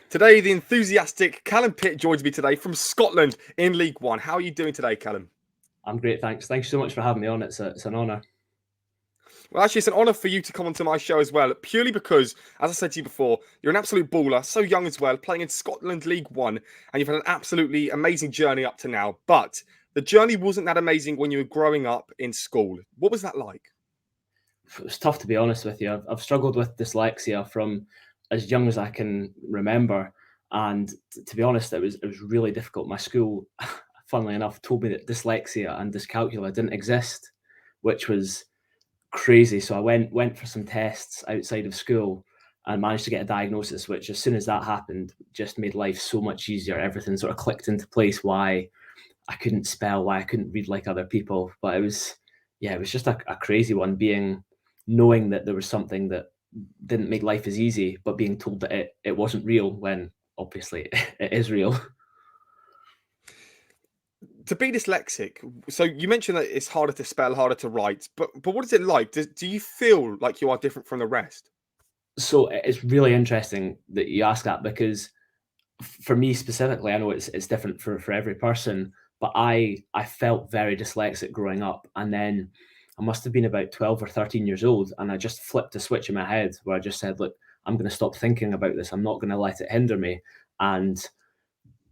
Today, the enthusiastic Callum Pitt joins me today from Scotland in League One. How are you doing today, Callum? I'm great, thanks. Thanks so much for having me on. It's an honour. Well, actually, it's an honour for you to come onto my show as well, purely because, as I said to you before, you're an absolute baller, so young as well, playing in Scotland League One, and you've had an absolutely amazing journey up to now. But the journey wasn't that amazing when you were growing up in school. What was that like? It was tough, to be honest with you. I've struggled with dyslexia from as young as I can remember, and to be honest, it was really difficult. My school, funnily enough, told me that dyslexia and dyscalculia didn't exist, which was crazy. So I went for some tests outside of school and managed to get a diagnosis, which as soon as that happened, just made life so much easier. Everything sort of clicked into place. Why I couldn't spell, why I couldn't read like other people. But it was just a crazy one, knowing that there was something that didn't make life as easy, but being told that it wasn't real when obviously it is real. To be dyslexic, so you mentioned that it's harder to spell, harder to write, but what is it like? Do you feel like you are different from the rest? So it's really interesting that you ask that because for me specifically, I know it's different for every person, but I felt very dyslexic growing up, and then I must have been about 12 or 13 years old, and I just flipped a switch in my head where I just said, "Look, I'm going to stop thinking about this. I'm not going to let it hinder me." And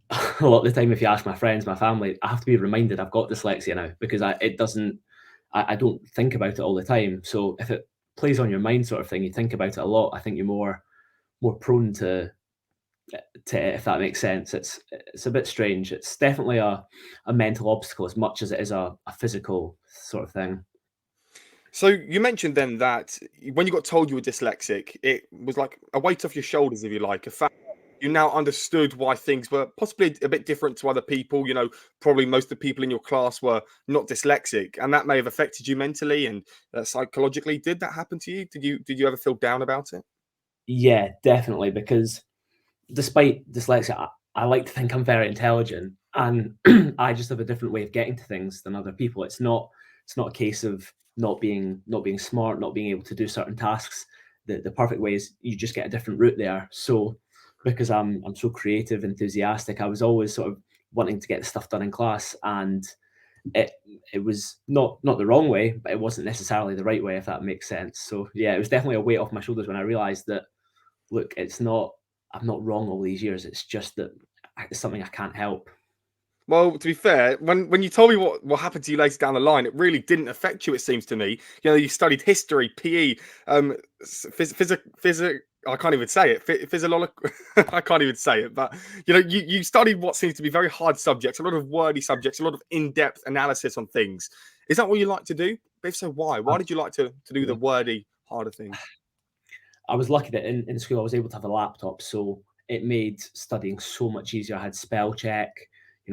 a lot of the time, if you ask my friends, my family, I have to be reminded I've got dyslexia now because I don't think about it all the time. So if it plays on your mind, sort of thing, you think about it a lot. I think you're more prone to it, if that makes sense. It's a bit strange. It's definitely a mental obstacle as much as it is a physical sort of thing. So you mentioned then that when you got told you were dyslexic, it was like a weight off your shoulders, if you like. A fact you now understood why things were possibly a bit different to other people. Probably most of the people in your class were not dyslexic, and that may have affected you mentally and psychologically. Did that happen to you? Did you ever feel down about it? Yeah, definitely. Because despite dyslexia, I like to think I'm very intelligent, and I just have a different way of getting to things than other people. It's not a case of not being smart, not being able to do certain tasks. The perfect way is you just get a different route there. So because I'm so creative, enthusiastic, I was always sort of wanting to get the stuff done in class, and it it was not the wrong way, but it wasn't necessarily the right way, if that makes sense. So yeah, it was definitely a weight off my shoulders when I realized that, look, it's not I'm not wrong all these years. It's just that it's something I can't help. Well, to be fair, when you told me what happened to you later down the line, it really didn't affect you. It seems to me. You studied history, PE, physics. I can't even say it. Physiological. I can't even say it. But you studied what seems to be very hard subjects, a lot of wordy subjects, a lot of in-depth analysis on things. Is that what you like to do? If so, why? Why did you like to do the Absolutely. wordy, harder things? I was lucky that in school I was able to have a laptop, so it made studying so much easier. I had spell check.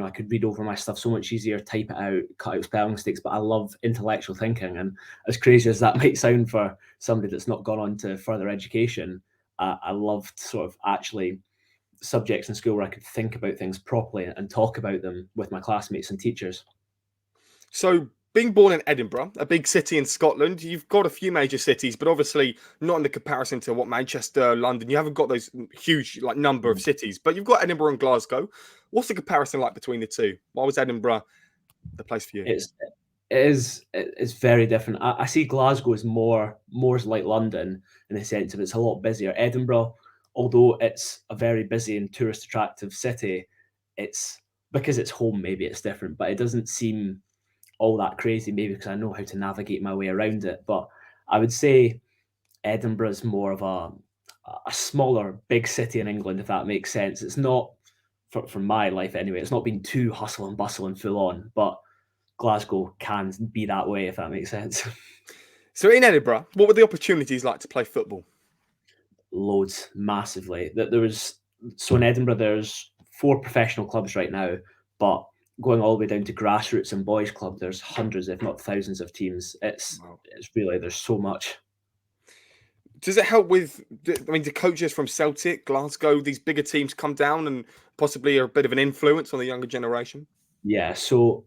I could read over my stuff so much easier, type it out, cut out spelling mistakes. But I love intellectual thinking, and as crazy as that might sound for somebody that's not gone on to further education, I loved sort of actually subjects in school where I could think about things properly and talk about them with my classmates and teachers. So, being born in Edinburgh, a big city in Scotland, you've got a few major cities, but obviously not in the comparison to what Manchester, London. You haven't got those huge number of cities, but you've got Edinburgh and Glasgow. What's the comparison like between the two? Why was Edinburgh the place for you? It's it's very different. I see Glasgow as more as like London in the sense of it's a lot busier. Edinburgh, although it's a very busy and tourist attractive city, it's because it's home, maybe it's different, but it doesn't seem all that crazy, maybe because I know how to navigate my way around it. But I would say Edinburgh is more of a smaller big city in England, if that makes sense. It's not from my life anyway, it's not been too hustle and bustle and full on, but Glasgow can be that way, if that makes sense. So, in Edinburgh, what were the opportunities like to play football? Loads, massively. That there was so in Edinburgh, there's 4 professional clubs right now, but going all the way down to grassroots and boys' club, there's hundreds, if not thousands, of teams. Wow. It's really there's so much. Does it help with? I mean, do coaches from Celtic, Glasgow, these bigger teams come down and possibly are a bit of an influence on the younger generation? Yeah, so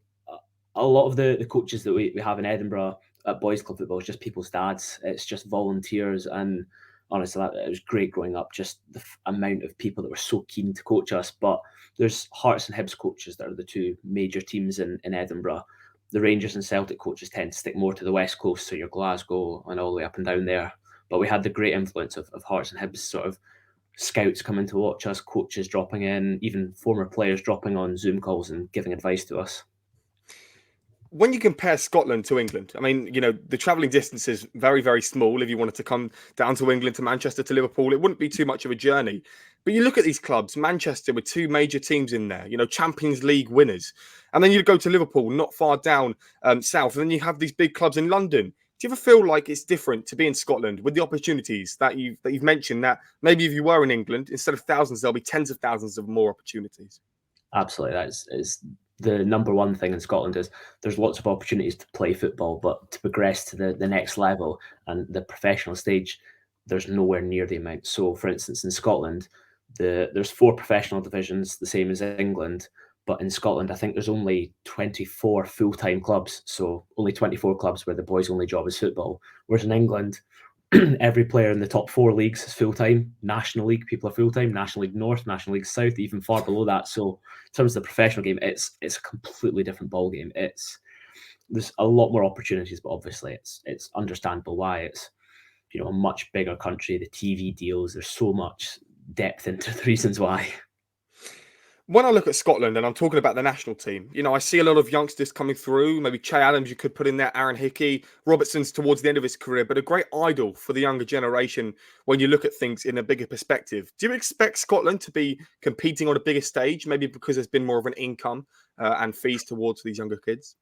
a lot of the coaches that we have in Edinburgh at boys' club football is just people's dads. It's just volunteers, and honestly, it was great growing up. Just the amount of people that were so keen to coach us. But there's Hearts and Hibs coaches that are the two major teams in Edinburgh. The Rangers and Celtic coaches tend to stick more to the West Coast, so your Glasgow and all the way up and down there. But we had the great influence of Hearts and Hibs sort of scouts coming to watch us, coaches dropping in, even former players dropping on Zoom calls and giving advice to us. When you compare Scotland to England, I mean, the travelling distance is very, very small. If you wanted to come down to England, to Manchester, to Liverpool, it wouldn't be too much of a journey. But you look at these clubs, Manchester with two major teams in there, Champions League winners. And then you go to Liverpool, not far down south. And then you have these big clubs in London. Do you ever feel like it's different to be in Scotland with the opportunities that you've mentioned, that maybe if you were in England, instead of thousands, there'll be tens of thousands of more opportunities? Absolutely, is the number one thing in Scotland. Is there's lots of opportunities to play football, but to progress to the next level and the professional stage, there's nowhere near the amount. So, for instance, in Scotland, there's 4 professional divisions, the same as England, but in Scotland, I think there's only 24 full-time clubs, so only 24 clubs where the boys' only job is football. Whereas in England, every player in the top 4 leagues is full time. National League people are full time. National League North, National League South, even far below that. So, in terms of the professional game, it's a completely different ball game. There's a lot more opportunities, but obviously, it's understandable why. It's a much bigger country. The TV deals. There's so much depth into the reasons why. When I look at Scotland, and I'm talking about the national team, I see a lot of youngsters coming through. Maybe Che Adams, you could put in there, Aaron Hickey. Robertson's towards the end of his career, but a great idol for the younger generation when you look at things in a bigger perspective. Do you expect Scotland to be competing on a bigger stage, maybe because there's been more of an income and fees towards these younger kids?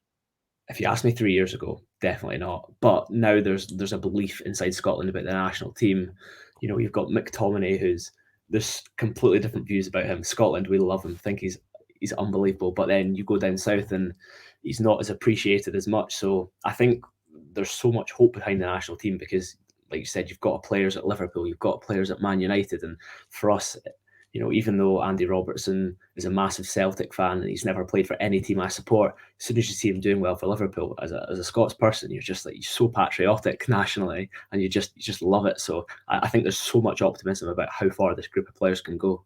If you asked me 3 years ago, definitely not. But now there's a belief inside Scotland about the national team. You've got McTominay, there's completely different views about him. Scotland, we love him, think he's unbelievable. But then you go down south and he's not as appreciated as much. So I think there's so much hope behind the national team because, like you said, you've got players at Liverpool, you've got players at Man United, and for us, even though Andy Robertson is a massive Celtic fan and he's never played for any team I support, as soon as you see him doing well for Liverpool, as a Scots person, you're just like, you're so patriotic nationally, and you just love it. So I think there's so much optimism about how far this group of players can go.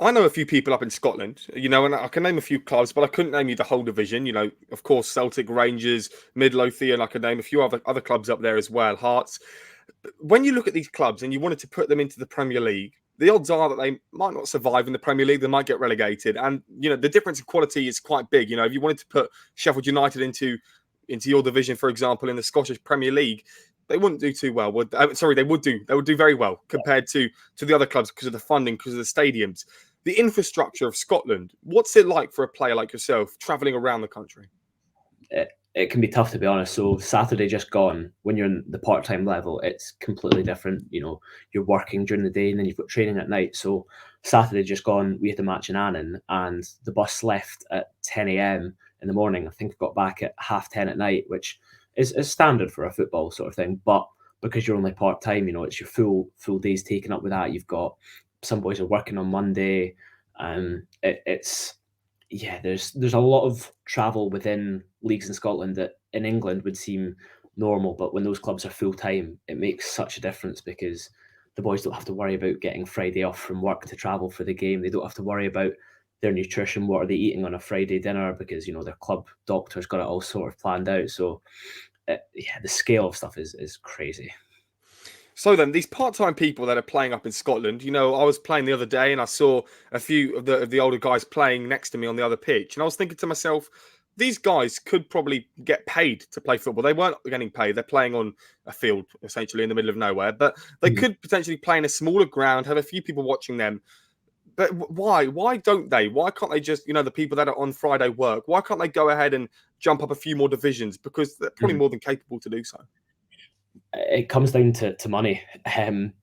I know a few people up in Scotland, and I can name a few clubs, but I couldn't name you the whole division. Of course, Celtic, Rangers, Midlothian. I could name a few other clubs up there as well, Hearts. When you look at these clubs and you wanted to put them into the Premier League, the odds are that they might not survive in the Premier League. They might get relegated, and the difference in quality is quite big. If you wanted to put Sheffield United into your division, for example, in the Scottish Premier League, they wouldn't do too well. They would do very well compared to the other clubs because of the funding, because of the stadiums, the infrastructure of Scotland. What's it like for a player like yourself traveling around the country? It can be tough, to be honest. So Saturday just gone, when you're in the part-time level, it's completely different. You're working during the day and then you've got training at night. So Saturday just gone, we had a match in Annan and the bus left at 10 a.m. in the morning. I think got back at 10:30 at night, which is standard for a football sort of thing. But because you're only part-time, it's your full days taken up with that. You've got some boys are working on Monday. It's there's a lot of travel within leagues in Scotland that in England would seem normal, but when those clubs are full time, it makes such a difference because the boys don't have to worry about getting Friday off from work to travel for the game. They don't have to worry about their nutrition. What are they eating on a Friday dinner? Because their club doctor's got it all sort of planned out. So the scale of stuff is crazy. So then, these part-time people that are playing up in Scotland, I was playing the other day and I saw a few of the older guys playing next to me on the other pitch, and I was thinking to myself, these guys could probably get paid to play football. They weren't getting paid; they're playing on a field essentially in the middle of nowhere, but they could potentially play in a smaller ground, have a few people watching them. But why? Why don't they? Why can't they just, the people that are on Friday work? Why can't they go ahead and jump up a few more divisions? Because they're probably more than capable to do so. It comes down to money.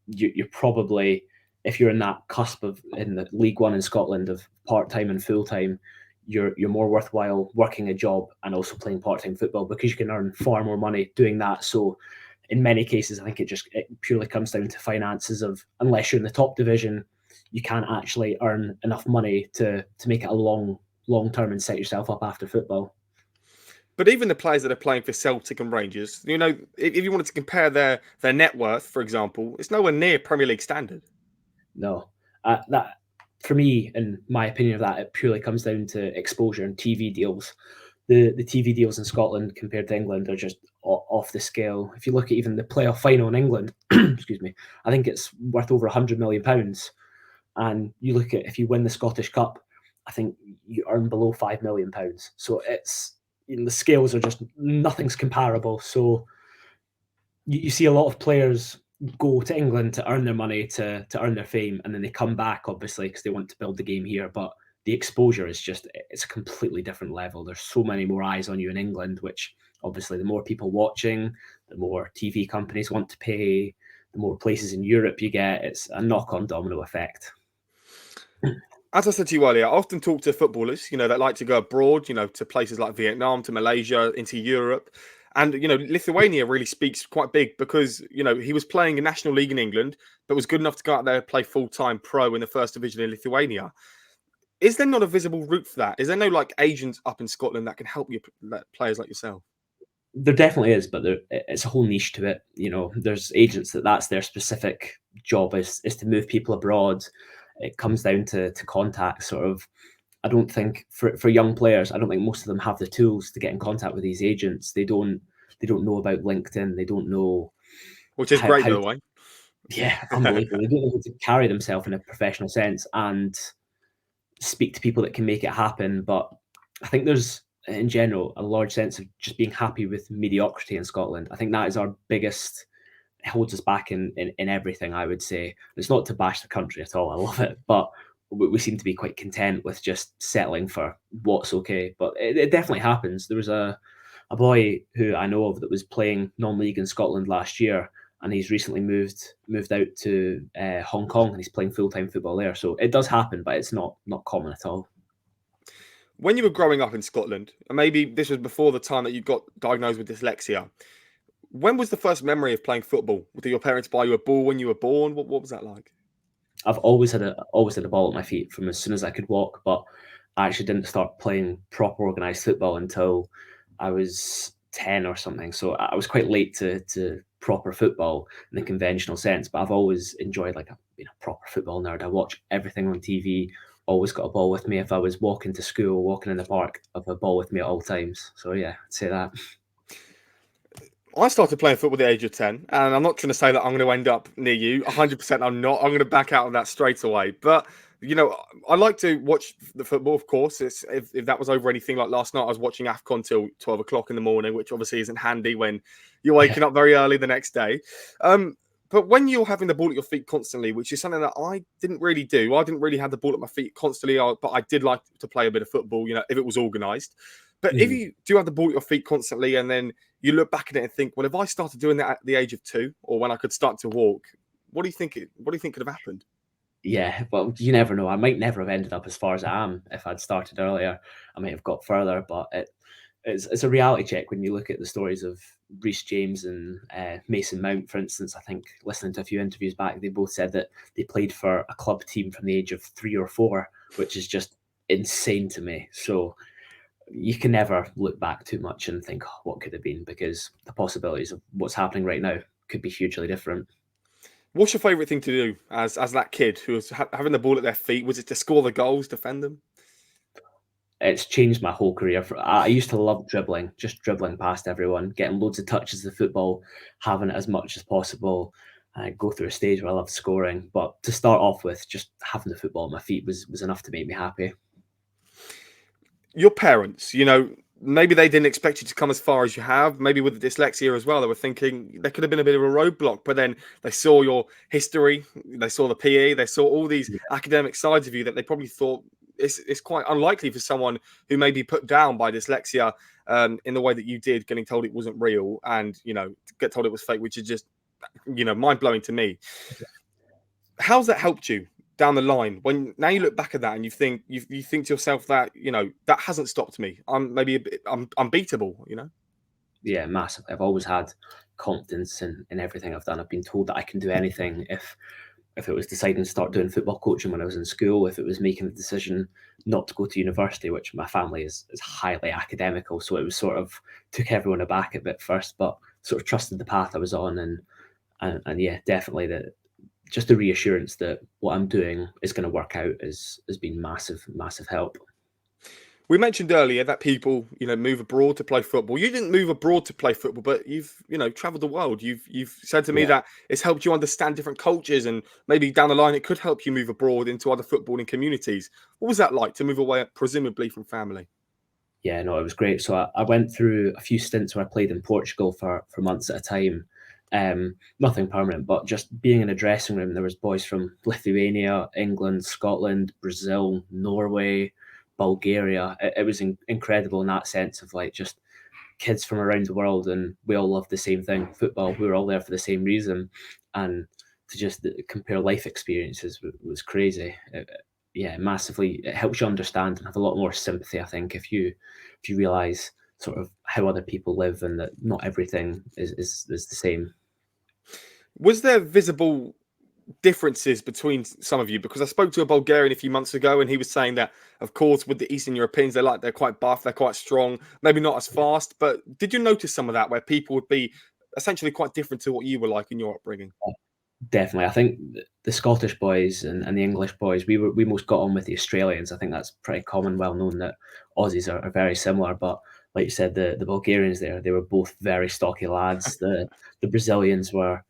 You're probably, if you're in that cusp of in the League One in Scotland of part time and full time, you're more worthwhile working a job and also playing part time football because you can earn far more money doing that. So, in many cases, I think it purely comes down to finances. Of unless you're in the top division, you can't actually earn enough money to make it a long term and set yourself up after football. But even the players that are playing for Celtic and Rangers, if you wanted to compare their net worth, for example, it's nowhere near Premier League standard. No, that for me, in my opinion of that, it purely comes down to exposure and TV deals. The TV deals in Scotland compared to England are just off the scale. If you look at even the playoff final in England, excuse me, I think it's worth over £100 million. And you look at, if you win the Scottish Cup, I think you earn below £5 million. So it's, the scales are just, nothing's comparable. So you see a lot of players go to England to earn their money, to earn their fame, and then they come back, obviously, because they want to build the game here. But the exposure is just, it's a completely different level. There's so many more eyes on you in England, which obviously the more people watching, the more TV companies want to pay, the more places in Europe you get. It's a knock-on domino effect. As I said to you earlier, I often talk to footballers, that like to go abroad, to places like Vietnam, to Malaysia, into Europe. And, Lithuania really speaks quite big because, he was playing a national league in England, but was good enough to go out there and play full-time pro in the first division in Lithuania. Is there not a visible route for that? Is there no like agents up in Scotland that can help you, players like yourself? There definitely is, but it's a whole niche to it. There's agents that's their specific job is to move people abroad. It comes down to contact, sort of. I don't think for young players, I don't think most of them have the tools to get in contact with these agents. They don't know about LinkedIn. They don't know Which is great, how by to, the way. yeah, unbelievable. They don't know how to carry themselves in a professional sense and speak to people that can make it happen. But I think there's, in general, a large sense of just being happy with mediocrity in Scotland. I think that is our biggest, holds us back in everything, I would say. It's not to bash the country at all. I love it, but we seem to be quite content with just settling for what's okay. But it definitely happens. There was a boy who I know of that was playing non-league in Scotland last year, and he's recently moved out to Hong Kong, and he's playing full-time football there. So it does happen, but it's not common at all. When you were growing up in Scotland, and maybe this was before the time that you got diagnosed with dyslexia, when was the first memory of playing football? Did your parents buy you a ball when you were born? What was that like? I've always had a ball at my feet from as soon as I could walk, but I actually didn't start playing proper organised football until I was 10 or something. So I was quite late to proper football in the conventional sense, but I've always enjoyed being a proper football nerd. I watch everything on TV, always got a ball with me. If I was walking to school, walking in the park, I've a ball with me at all times. So yeah, I'd say that. I started playing football at the age of 10, and I'm not trying to say that I'm going to end up near you. 100% I'm not. I'm going to back out of that straight away. But, I like to watch the football, of course. If that was over anything like last night, I was watching AFCON till 12 o'clock in the morning, which obviously isn't handy when you're waking up very early the next day. But when you're having the ball at your feet constantly, which is something that I didn't really do, I didn't really have the ball at my feet constantly, but I did like to play a bit of football, if it was organised. But if you do have the ball at your feet constantly and then you look back at it and think, well, if I started doing that at the age of 2 or when I could start to walk, what do you think could have happened? Yeah, well, you never know. I might never have ended up as far as I am if I'd started earlier. I might have got further, but it's a reality check when you look at the stories of Reece James and Mason Mount, for instance. I think listening to a few interviews back, they both said that they played for a club team from the age of 3 or 4, which is just insane to me. So you can never look back too much and think, oh, what could have been, because the possibilities of what's happening right now could be hugely different. What's your favourite thing to do as that kid who was having the ball at their feet? Was it to score the goals, defend them? It's changed my whole career. I used to love dribbling, just dribbling past everyone, getting loads of touches of the football, having it as much as possible. I go through a stage where I love scoring, but to start off with, just having the football at my feet was enough to make me happy. Your parents, maybe they didn't expect you to come as far as you have. Maybe with the dyslexia as well, they were thinking there could have been a bit of a roadblock. But then they saw your history, they saw the PE, they saw all these academic sides of you that they probably thought it's quite unlikely for someone who may be put down by dyslexia in the way that you did, getting told it wasn't real and get told it was fake, which is just mind blowing to me. How's that helped you down the line when now you look back at that and you think to yourself that that hasn't stopped me, I'm unbeatable? Yeah, massively. I've always had confidence in everything I've done. I've been told that I can do anything. if it was deciding to start doing football coaching when I was in school, if it was making the decision not to go to university, which my family is highly academical, so it was sort of took everyone aback a bit first, but sort of trusted the path I was on, and yeah, definitely that just the reassurance that what I'm doing is going to work out has been massive help. We mentioned earlier that people, move abroad to play football. You didn't move abroad to play football, but you've, traveled the world. You've said to me Yeah. that it's helped you understand different cultures, and maybe down the line it could help you move abroad into other footballing communities. What was that like to move away, presumably from family? Yeah, no, it was great. So I went through a few stints where I played in Portugal for months at a time. Nothing permanent, but just being in a dressing room, there was boys from Lithuania, England, Scotland, Brazil, Norway, Bulgaria. It was incredible in that sense of like just kids from around the world, and we all loved the same thing, football. We were all there for the same reason, and to just compare life experiences was crazy. Yeah, massively. It helps you understand and have a lot more sympathy. I think if you realize sort of how other people live and that not everything is the same. Was there visible differences between some of you? Because I spoke to a Bulgarian a few months ago, and he was saying that, of course, with the Eastern Europeans, they're quite buff, they're quite strong, maybe not as fast. But did you notice some of that where people would be essentially quite different to what you were like in your upbringing? Definitely. I think the Scottish boys and the English boys, we most got on with the Australians. I think that's pretty common, well known that Aussies are very similar. But like you said, the Bulgarians there, they were both very stocky lads. The Brazilians were,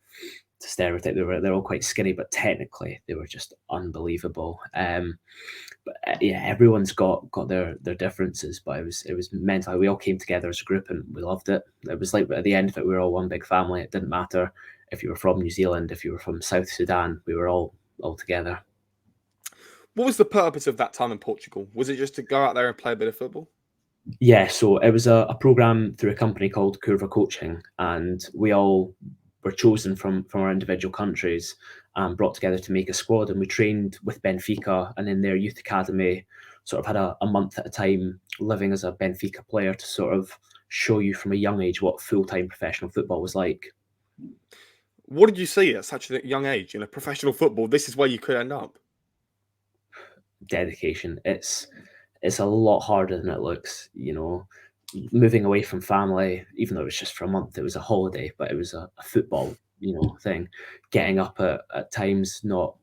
to stereotype, they're all quite skinny, but technically they were just unbelievable. But yeah, everyone's got their differences, but it was mental. We all came together as a group and we loved it. It was like at the end of it, we were all one big family. It didn't matter if you were from New Zealand, if you were from South Sudan, we were all together. What was the purpose of that time in Portugal? Was it just to go out there and play a bit of football? Yeah, so it was a program through a company called Curva Coaching, and we all were chosen from our individual countries and brought together to make a squad. And we trained with Benfica and in their youth academy, sort of had a month at a time living as a Benfica player to sort of show you from a young age what full-time professional football was like. What did you see at such a young age? Professional football, this is where you could end up. Dedication. It's a lot harder than it looks, moving away from family, even though it was just for a month, it was a holiday, but it was a football, thing. Getting up at times, not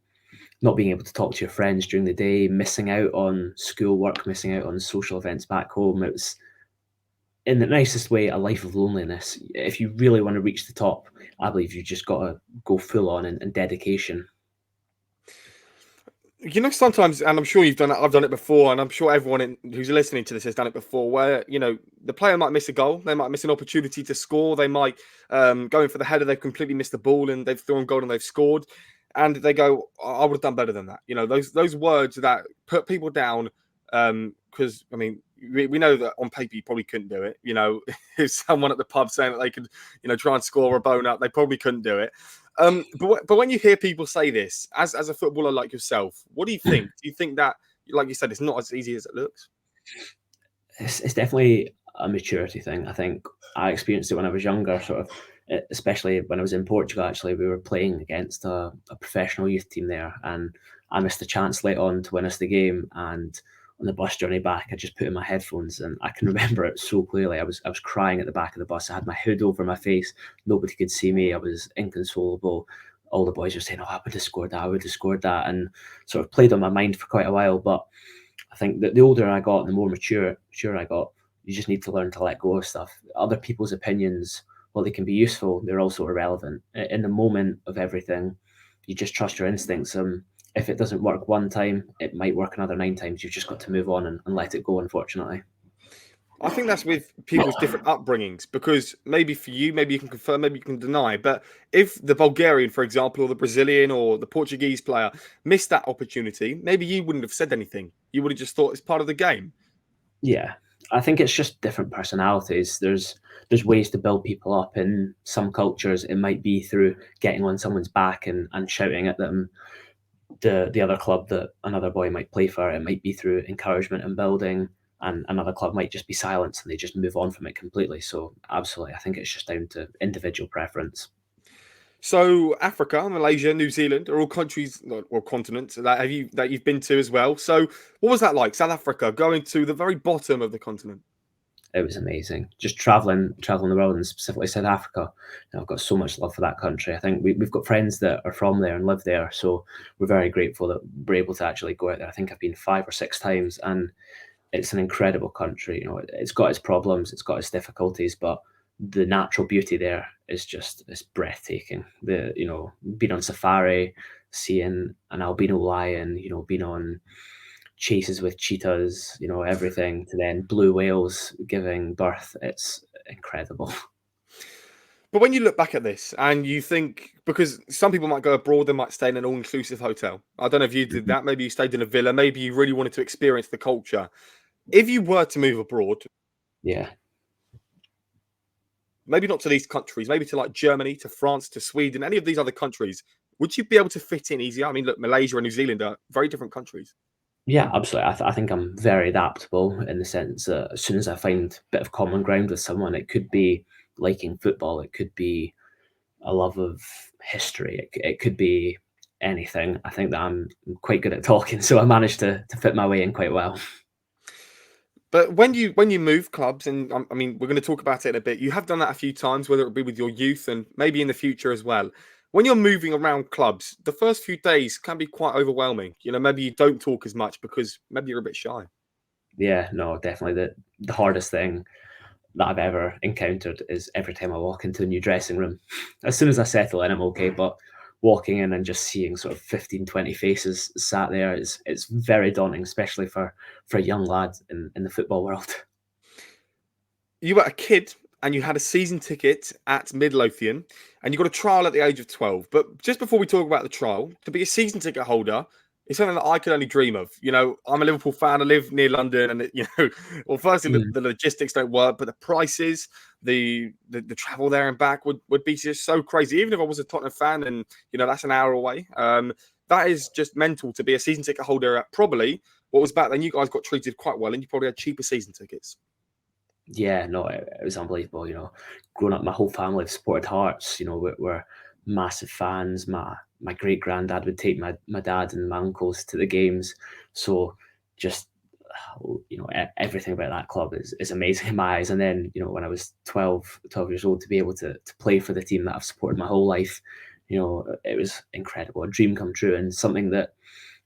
being able to talk to your friends during the day, missing out on schoolwork, missing out on social events back home. It was, in the nicest way, a life of loneliness. If you really want to reach the top, I believe you just got to go full on and dedication. Sometimes, and I'm sure you've done it, I've done it before, and I'm sure who's listening to this has done it before, where, the player might miss a goal, they might miss an opportunity to score, they might go in for the header, they've completely missed the ball, and they've thrown goal and they've scored, and they go, I would have done better than that. Those words that put people down, because, we know that on paper you probably couldn't do it. If someone at the pub saying that they could, try and score a bone up, they probably couldn't do it. But when you hear people say this, as a footballer like yourself, what do you think? Do you think that, like you said, it's not as easy as it looks? It's definitely a maturity thing. I think I experienced it when I was younger, sort of, especially when I was in Portugal. Actually, we were playing against a professional youth team there, and I missed a chance late on to win us the game. And on the bus journey back, I just put in my headphones, and I can remember it so clearly. I was crying at the back of the bus. I had my hood over my face. Nobody could see me. I was inconsolable. All the boys were saying, "Oh, I would have scored that. I would have scored that," and sort of played on my mind for quite a while. But I think that the older I got and the more mature I got, you just need to learn to let go of stuff. Other people's opinions, while they can be useful, they're also irrelevant. In the moment of everything, you just trust your instincts. If it doesn't work one time, it might work another 9 times. You've just got to move on and let it go, unfortunately. I think that's with people's different upbringings, because maybe for you, maybe you can confirm, maybe you can deny. But if the Bulgarian, for example, or the Brazilian or the Portuguese player missed that opportunity, maybe you wouldn't have said anything. You would have just thought it's part of the game. Yeah, I think it's just different personalities. There's ways to build people up. In some cultures, it might be through getting on someone's back and shouting at them. The other club that another boy might play for, it might be through encouragement and building, and another club might just be silence and they just move on from it completely. So absolutely, I think it's just down to individual preference. So Africa, Malaysia, New Zealand are all countries or continents that you've been to as well. So what was that like, South Africa, going to the very bottom of the continent? It was amazing. Just traveling the world, and specifically South Africa. I've got so much love for that country. I think we've got friends that are from there and live there, so we're very grateful that we're able to actually go out there. I think I've been 5 or 6 times, and it's an incredible country. It's got its problems, it's got its difficulties, but the natural beauty there is just it's breathtaking. Being on safari, seeing an albino lion, being on chases with cheetahs, everything, to then blue whales giving birth. It's incredible. But when you look back at this and you think, because some people might go abroad, they might stay in an all-inclusive hotel. I don't know if you did Mhm. that. Maybe you stayed in a villa. Maybe you really wanted to experience the culture. If you were to move abroad, Yeah. maybe not to these countries, maybe to like Germany, to France, to Sweden, any of these other countries, would you be able to fit in easier? I mean, look, Malaysia and New Zealand are very different countries. Yeah, absolutely. I think I'm very adaptable in the sense that as soon as I find a bit of common ground with someone, it could be liking football, it could be a love of history, it could be anything. I think that I'm quite good at talking, so I managed to fit my way in quite well. But when you move clubs, and I mean, we're going to talk about it in a bit. You have done that a few times, whether it be with your youth and maybe in the future as well. When you're moving around clubs, the first few days can be quite overwhelming. Maybe you don't talk as much because maybe you're a bit shy. Yeah, no, definitely the hardest thing that I've ever encountered is every time I walk into a new dressing room. As soon as I settle in, I'm okay, but walking in and just seeing sort of 15, 20 faces sat there, it's very daunting, especially for a young lad in the football world. You were a kid and you had a season ticket at Midlothian and you got a trial at the age of 12. But just before we talk about the trial, to be a season ticket holder is something that I could only dream of. I'm a Liverpool fan. I live near London, and well, firstly, Mm. the logistics don't work, but the prices, the travel there and back would be just so crazy. Even if I was a Tottenham fan, and that's an hour away. That is just mental to be a season ticket holder at probably what was back then. You guys got treated quite well, and you probably had cheaper season tickets. Yeah, no, it was unbelievable. Growing up, my whole family have supported Hearts. We're massive fans. My great granddad would take my dad and my uncles to the games. So just everything about that club is amazing in my eyes. And then when I was 12 years old, to be able to play for the team that I've supported my whole life, it was incredible, a dream come true, and something that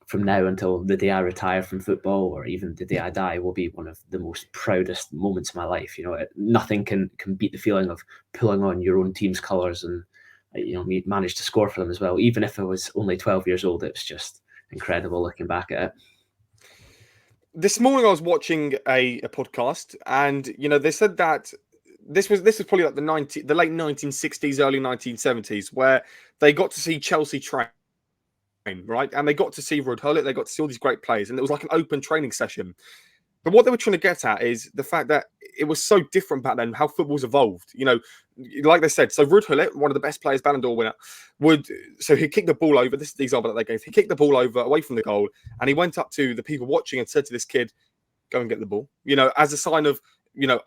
from now until the day I retire from football, or even the day I die, will be one of the most proudest moments of my life. Nothing can beat the feeling of pulling on your own team's colours, and me managed to score for them as well. Even if I was only 12 years old, it was just incredible looking back at it. This morning I was watching a podcast, and they said that this was probably like the late 1960s, early 1970s, where they got to see Chelsea train, right, and they got to see Rod Hullett, they got to see all these great players, and it was like an open training session. But what they were trying to get at is the fact that it was so different back then, how football's evolved. Like they said, so Ruud Gullit, one of the best players, Ballon d'Or winner, he'd kick the ball over. This is the example that they gave. He kicked the ball over away from the goal, and he went up to the people watching and said to this kid, "Go and get the ball." As a sign of,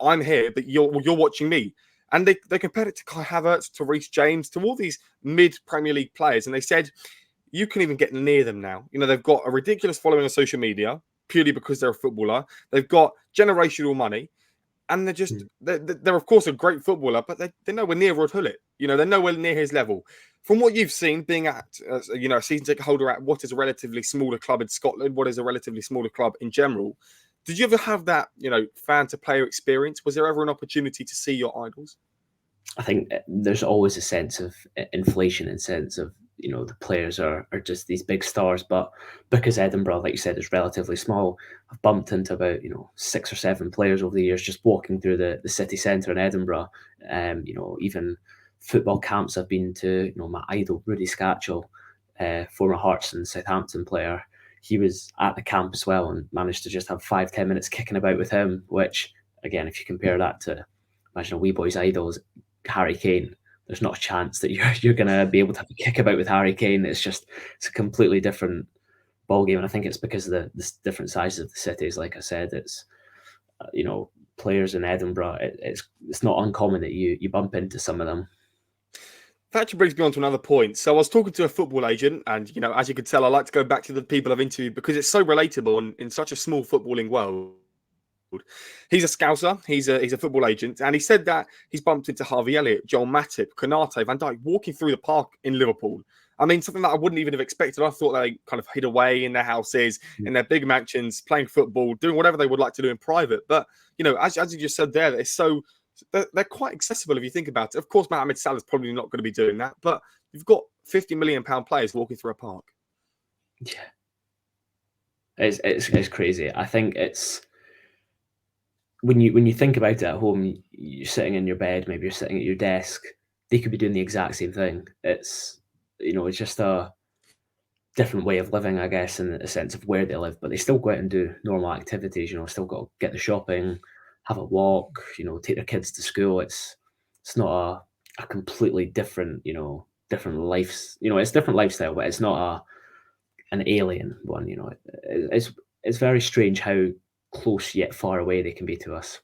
I'm here, but you're watching me. And they compared it to Kai Havertz, to Reece James, to all these mid Premier League players, and they said you can even get near them now. They've got a ridiculous following on social media purely because they're a footballer. They've got generational money, and they're of course a great footballer, but they're nowhere near Rod Hullett. They're nowhere near his level. From what you've seen, being at a season ticket holder at what is a relatively smaller club in Scotland, what is a relatively smaller club in general, did you ever have that fan to player experience? Was there ever an opportunity to see your idols? I think there's always a sense of inflation, and sense of the players are just these big stars, but because Edinburgh, like you said, is relatively small, I've bumped into about 6 or 7 players over the years just walking through the city centre in Edinburgh. Even football camps I've been to. My idol Rudy Scatchell, former Hearts and Southampton player, he was at the camp as well, and managed to just have 5-10 minutes kicking about with him. Which, again, if you compare that to, imagine a wee boy's idols, Harry Kane, there's not a chance that you're going to be able to have a kick about with Harry Kane. It's a completely different ball game, and I think it's because of the different sizes of the cities. Like I said, it's players in Edinburgh. It's not uncommon that you bump into some of them. That actually brings me on to another point. So I was talking to a football agent, and as you could tell, I like to go back to the people I've interviewed because it's so relatable and in such a small footballing world. He's a scouser, he's a football agent, and he said that he's bumped into Harvey Elliott, Joel Matip, Konate, Van Dijk walking through the park in Liverpool. I mean, something that I wouldn't even have expected. I thought they kind of hid away in their houses, in their big mansions, playing football, doing whatever they would like to do in private. But as you just said there, it's so they're quite accessible if you think about it. Of course, Mohamed Salah's probably not going to be doing that, but you've got £50 million players walking through a park. Yeah, it's crazy. I think it's when you think about it at home, you're sitting in your bed, maybe you're sitting at your desk. They could be doing the exact same thing. It's it's just a different way of living, I guess, in the sense of where they live, but they still go out and do normal activities. Still got to get the shopping, have a walk. Take their kids to school. It's not a completely different different lives. It's different lifestyle, but it's not an alien one. It's very strange how close yet far away they can be to us.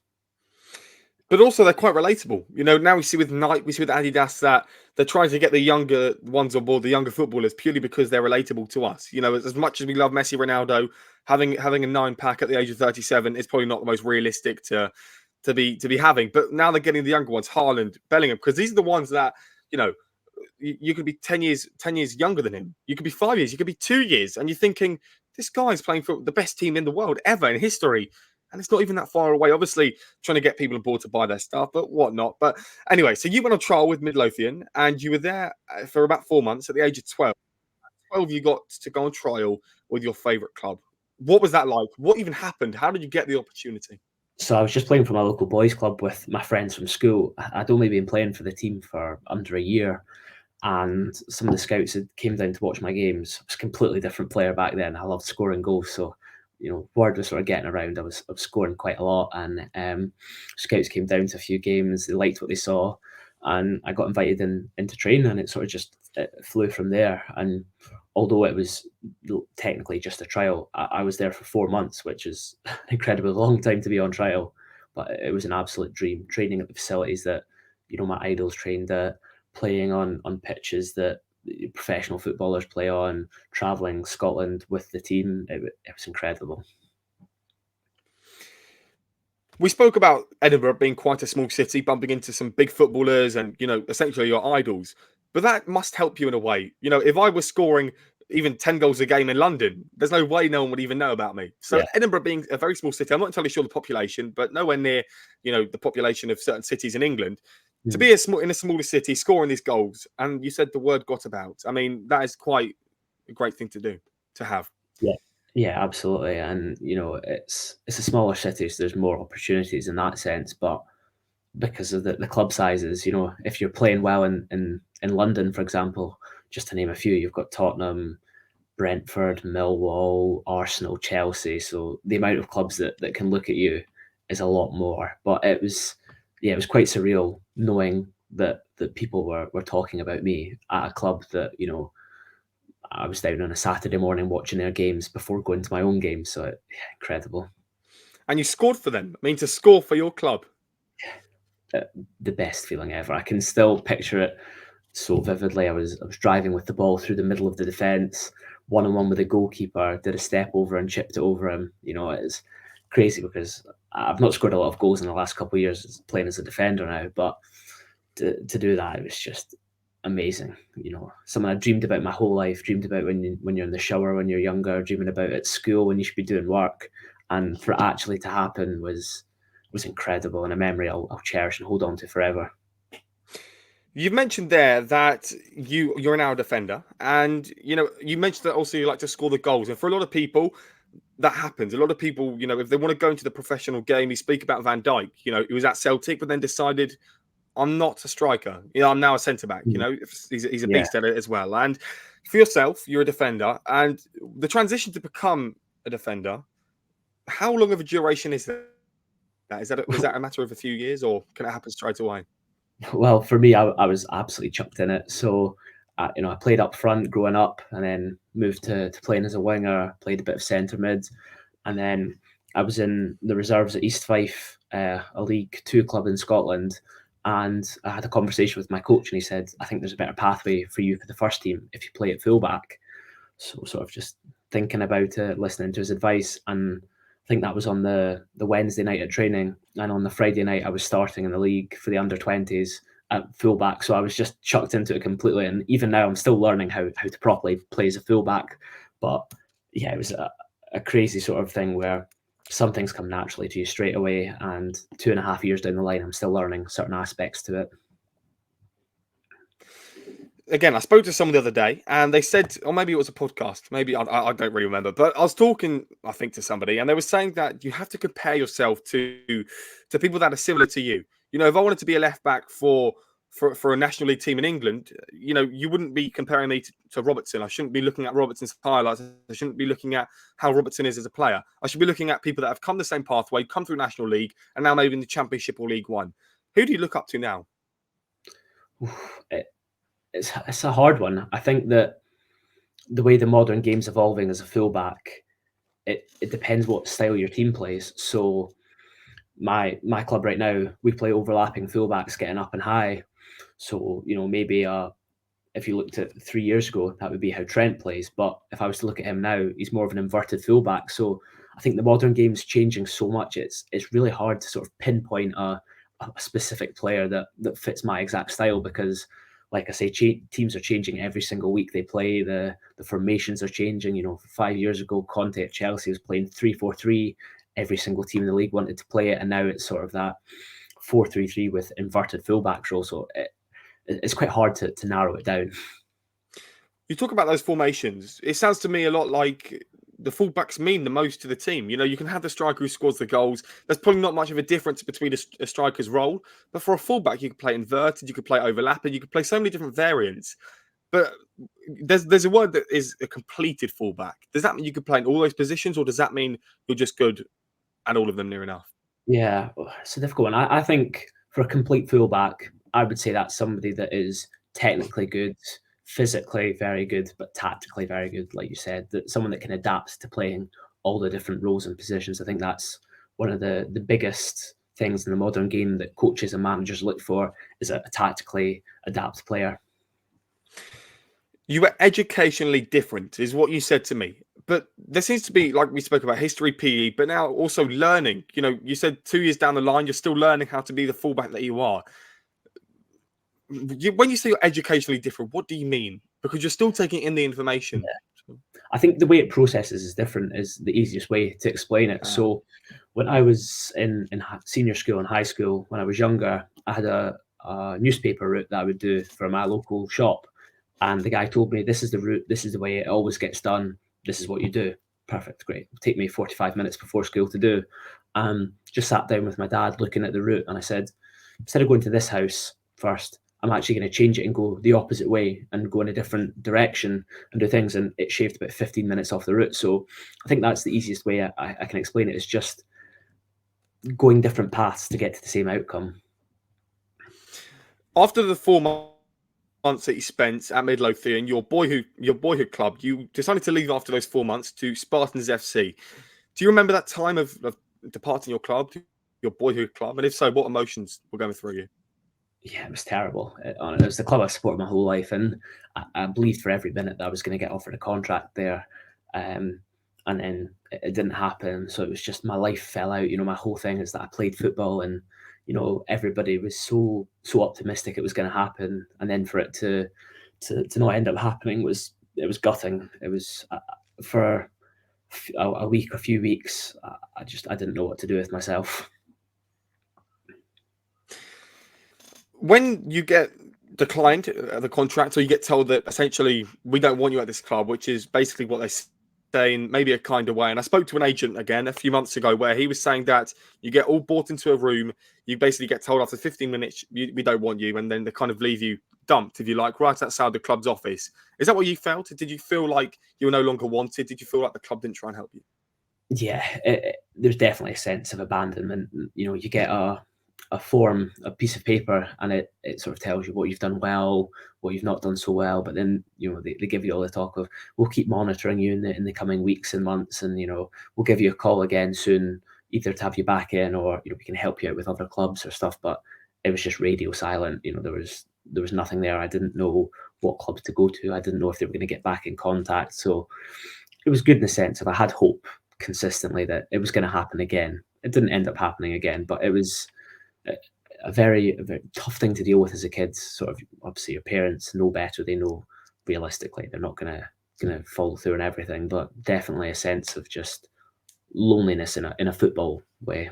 But also, they're quite relatable. Now we see with Nike, we see with Adidas that they're trying to get the younger ones on board, the younger footballers, purely because they're relatable to us. As much as we love Messi, Ronaldo, having a 9-pack at the age of 37 is probably not the most realistic to be having. But now they're getting the younger ones, Haaland, Bellingham, because these are the ones that you could be 10 years younger than him. You could be 5 years, you could be 2 years, and you're thinking this guy's playing for the best team in the world ever in history. And it's not even that far away. Obviously, trying to get people on board to buy their stuff, but whatnot. But anyway, so you went on trial with Midlothian, and you were there for about 4 months at the age of 12. At 12, you got to go on trial with your favourite club. What was that like? What even happened? How did you get the opportunity? So I was just playing for my local boys' club with my friends from school. I'd only been playing for the team for under a year, and some of the scouts had came down to watch my games. I was a completely different player back then. I loved scoring goals, so word was sort of getting around. I was scoring quite a lot, and scouts came down to a few games. They liked what they saw, and I got invited into training, and it sort of just flew from there. And although it was technically just a trial, I was there for 4 months, which is an incredibly long time to be on trial. But it was an absolute dream, training at the facilities that my idols trained at, playing on pitches that professional footballers play on, traveling Scotland with the team. It was incredible. We spoke about Edinburgh being quite a small city, bumping into some big footballers and, essentially your idols. But that must help you in a way. If I was scoring even 10 goals a game in London, there's no way no one would even know about me. So Yeah. Edinburgh being a very small city, I'm not entirely sure the population, but nowhere near, the population of certain cities in England. To be in a smaller city, scoring these goals, and you said the word got about. I mean, that is quite a great thing to do, to have. Yeah, absolutely. And it's a smaller city, so there's more opportunities in that sense. But because of the club sizes, if you're playing well in London, for example, just to name a few, you've got Tottenham, Brentford, Millwall, Arsenal, Chelsea. So the amount of clubs that can look at you is a lot more. But it was quite surreal knowing that people were talking about me at a club that I was down on a Saturday morning watching their games before going to my own games. So incredible. And you scored for them. I mean, to score for your club. The best feeling ever. I can still picture it so vividly. I was driving with the ball through the middle of the defence, 1-on-1 with the goalkeeper, did a step over and chipped it over him. It's crazy because I've not scored a lot of goals in the last couple of years playing as a defender now, but to do that, it was just amazing. Something I dreamed about my whole life, dreamed about when you're in the shower when you're younger, dreaming about at school when you should be doing work, and for it actually to happen was incredible, and a memory I'll cherish and hold on to forever. You've mentioned there that you're now a defender, and you mentioned that also you like to score the goals. And for a lot of people, that happens. A lot of people, if they want to go into the professional game, you speak about Van Dijk. He was at Celtic, but then decided, I'm not a striker. I'm now a centre back. He's a beast at it as well. And for yourself, you're a defender, and the transition to become a defender. How long of a duration is that? Was that a matter of a few years, or can it happen straight away? Well, for me, I was absolutely chucked in it. So, I played up front growing up, and then moved to playing as a winger. Played a bit of centre mid, and then I was in the reserves at East Fife, a League Two club in Scotland, And I had a conversation with my coach, and he said, I think there's a better pathway for you for the first team if you play at fullback. So sort of just thinking about it, listening to his advice, and I think that was on the Wednesday night at training, and on the Friday night I was starting in the league for the under-20s at fullback. So I was just chucked into it completely, and even now I'm still learning how to properly play as a fullback. But yeah, it was a crazy sort of thing where some things come naturally to you straight away, and 2.5 years down the line I'm still learning certain aspects to it. Again, I spoke to someone the other day, and they said, or maybe it was a podcast, maybe I don't really remember, but I was talking, I think, to somebody, and they were saying that you have to compare yourself to people that are similar to you. You know, if I wanted to be a left back for a national league team in England, you know, you wouldn't be comparing me to Robertson. I shouldn't be looking at Robertson's highlights. I shouldn't be looking at how Robertson is as a player. I should be looking at people that have come the same pathway, come through National League, and now maybe in the Championship or League One. Who do you look up to now? It's a hard one. I think that the way the modern game's evolving as a fullback, it depends what style your team plays. So my club right now, we play overlapping fullbacks getting up and high. So, you know, maybe if you looked at 3 years ago, that would be how Trent plays. But if I was to look at him now, he's more of an inverted fullback. So I think the modern game's changing so much. It's really hard to sort of pinpoint a specific player that fits my exact style, because, like I say, teams are changing every single week they play. The formations are changing. You know, 5 years ago, Conte at Chelsea was playing 3-4-3. Every single team in the league wanted to play it, and now it's sort of that 4-3-3 with inverted fullbacks role. So it's quite hard to narrow it down. You talk about those formations. It sounds to me a lot like the fullbacks mean the most to the team. You know, you can have the striker who scores the goals. There's probably not much of a difference between a striker's role, but for a fullback, you could play inverted, you could play overlapping, you could play so many different variants. But there's a word that is a completed fullback. Does that mean you could play in all those positions, or does that mean you're just good at all of them near enough? Yeah, it's a difficult one. I think for a complete fullback, I would say that's somebody that is technically good, physically very good, but tactically very good, like you said. That someone that can adapt to playing all the different roles and positions. I think that's one of the biggest things in the modern game that coaches and managers look for, is a tactically adapt player. You were educationally different, is what you said to me. But there seems to be, like we spoke about, history, PE, but now also learning. You know, you said 2 years down the line, you're still learning how to be the fullback that you are. When you say you're educationally different, what do you mean? Because you're still taking in the information. Yeah. I think the way it processes is different is the easiest way to explain it. So when I was in senior school and high school, when I was younger, I had a newspaper route that I would do for my local shop. And the guy told me, this is the route, this is the way it always gets done, this is what you do. Perfect, great. It'll take me 45 minutes before school to do. Just sat down with my dad looking at the route, and I said, instead of going to this house first, I'm actually going to change it and go the opposite way and go in a different direction and do things. And it shaved about 15 minutes off the route. So I think that's the easiest way I can explain it, is just going different paths to get to the same outcome. After the 4 months that you spent at Midlothian, your boyhood club, you decided to leave after those 4 months to Spartans FC. Do you remember that time of departing your club, your boyhood club? And if so, what emotions were going through you? Yeah, it was terrible. It was the club I've supported my whole life, and I believed for every minute that I was going to get offered a contract there. And then it didn't happen. So it was just, my life fell out. You know, my whole thing is that I played football, and, you know, everybody was so optimistic it was going to happen. And then for it to not end up happening it was gutting. It was for a week, a few weeks, I didn't know what to do with myself. When you get declined the contract, or you get told that essentially we don't want you at this club, which is basically what they say in maybe a kind of way. And I spoke to an agent again a few months ago where he was saying that you get all brought into a room, you basically get told after 15 minutes, we don't want you. And then they kind of leave you dumped, if you like, right outside the club's office. Is that what you felt? Did you feel like you were no longer wanted? Did you feel like the club didn't try and help you? Yeah, there's definitely a sense of abandonment. You know, you get a form, a piece of paper, and it sort of tells you what you've done well, what you've not done so well. But then, you know, they give you all the talk of, we'll keep monitoring you in the coming weeks and months, and, you know, we'll give you a call again soon, either to have you back in, or, you know, we can help you out with other clubs or stuff. But it was just radio silent. There was nothing there. I didn't know what clubs to go to. I didn't know if they were going to get back in contact. So it was good in the sense of I had hope consistently that it was going to happen again. It didn't end up happening again, but it was a very tough thing to deal with as a kid. Sort of, obviously, your parents know better. They know realistically they're not gonna follow through and everything, but definitely a sense of just loneliness in a football way.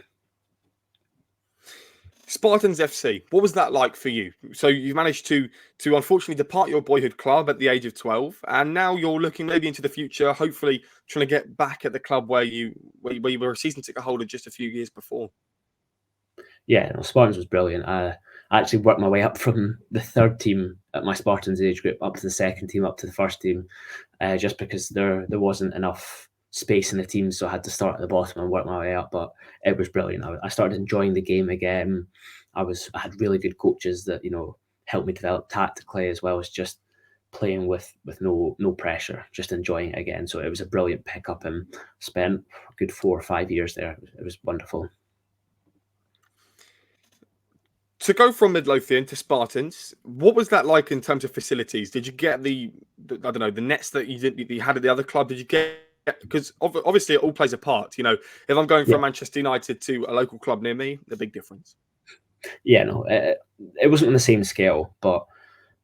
Spartans FC, what was that like for you? So you managed to unfortunately depart your boyhood club at the age of 12, and now you're looking maybe into the future, hopefully trying to get back at the club where you were a season ticket holder just a few years before. Yeah, no, Spartans was brilliant. I actually worked my way up from the third team at my Spartans age group up to the second team, up to the first team, just because there wasn't enough space in the team, so I had to start at the bottom and work my way up. But it was brilliant. I started enjoying the game again. I had really good coaches that helped me develop tactically as well as just playing with no pressure, just enjoying it again. So it was a brilliant pickup and spent a good 4 or 5 years there. It was wonderful. To go from Midlothian to Spartans, what was that like in terms of facilities? Did you get the I don't know, the nets that you had at the other club? Did you get, because obviously it all plays a part. If I'm going Yeah. from Manchester United to a local club near me, the big difference. Yeah, no, it wasn't on the same scale, but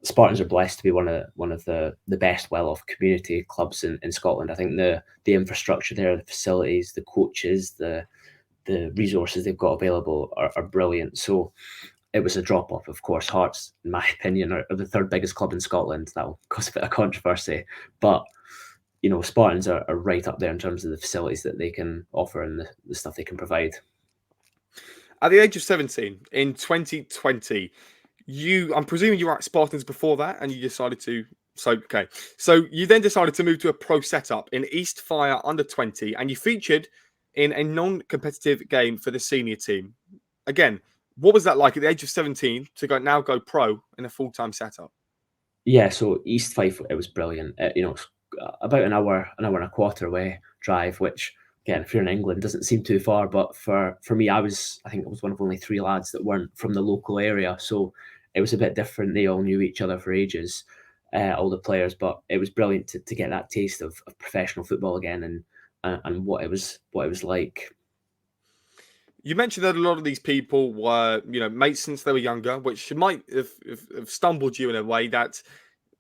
Spartans are blessed to be one of the best well-off community clubs in Scotland. I think the infrastructure there, the facilities, the coaches, the resources they've got available are brilliant. So it was a drop off. Of course, Hearts, in my opinion, are the third biggest club in Scotland. That'll cause a bit of controversy, but Spartans are right up there in terms of the facilities that they can offer and the stuff they can provide. At the age of 17 in 2020, I'm presuming you were at Spartans before that, and you decided to. So okay, so you then decided to move to a pro setup in East Fire under 20, and you featured in a non-competitive game for the senior team. Again, what was that like at the age of 17 to go pro in a full-time setup? Yeah, so East Fife, it was brilliant. It's about an hour and a quarter away drive, which again, if you're in England, doesn't seem too far. But for me, I think I was one of only three lads that weren't from the local area, so it was a bit different. They all knew each other for ages, all the players. But it was brilliant to get that taste of professional football again and what it was like. You mentioned that a lot of these people were, mates since they were younger, which might have stumbled you in a way that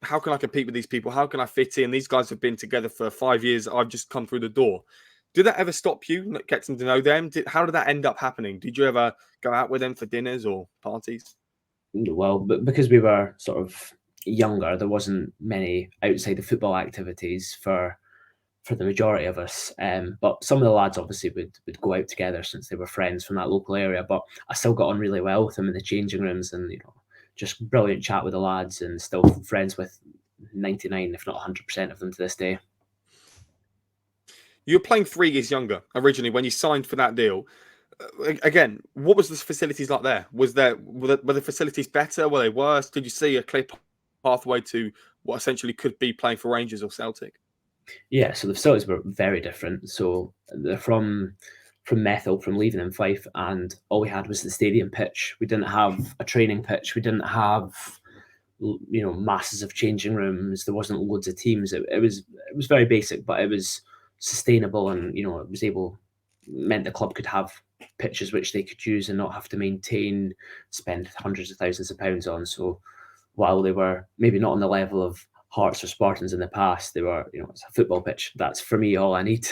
how can I compete with these people? How can I fit in? These guys have been together for 5 years. I've just come through the door. Did that ever stop you getting to know them? How did that end up happening? Did you ever go out with them for dinners or parties? Well, but because we were sort of younger, there wasn't many outside the football activities for the majority of us. But some of the lads obviously would go out together since they were friends from that local area. But I still got on really well with them in the changing rooms, and just brilliant chat with the lads, and still friends with 99, if not 100% of them to this day. You were playing 3 years younger originally when you signed for that deal. Again, what was the facilities like there? Were the facilities better? Were they worse? Did you see a clear pathway to what essentially could be playing for Rangers or Celtic? Yeah, so the facilities were very different. So they're from Methil, from Leaving in Fife, and all we had was the stadium pitch. We didn't have a training pitch. We didn't have masses of changing rooms. There wasn't loads of teams. It was very basic, but it was sustainable, and it was meant the club could have pitches which they could use and not have to maintain, spend hundreds of thousands of pounds on. So while they were maybe not on the level of Hearts or Spartans in the past, they were, it's a football pitch. That's for me all I need.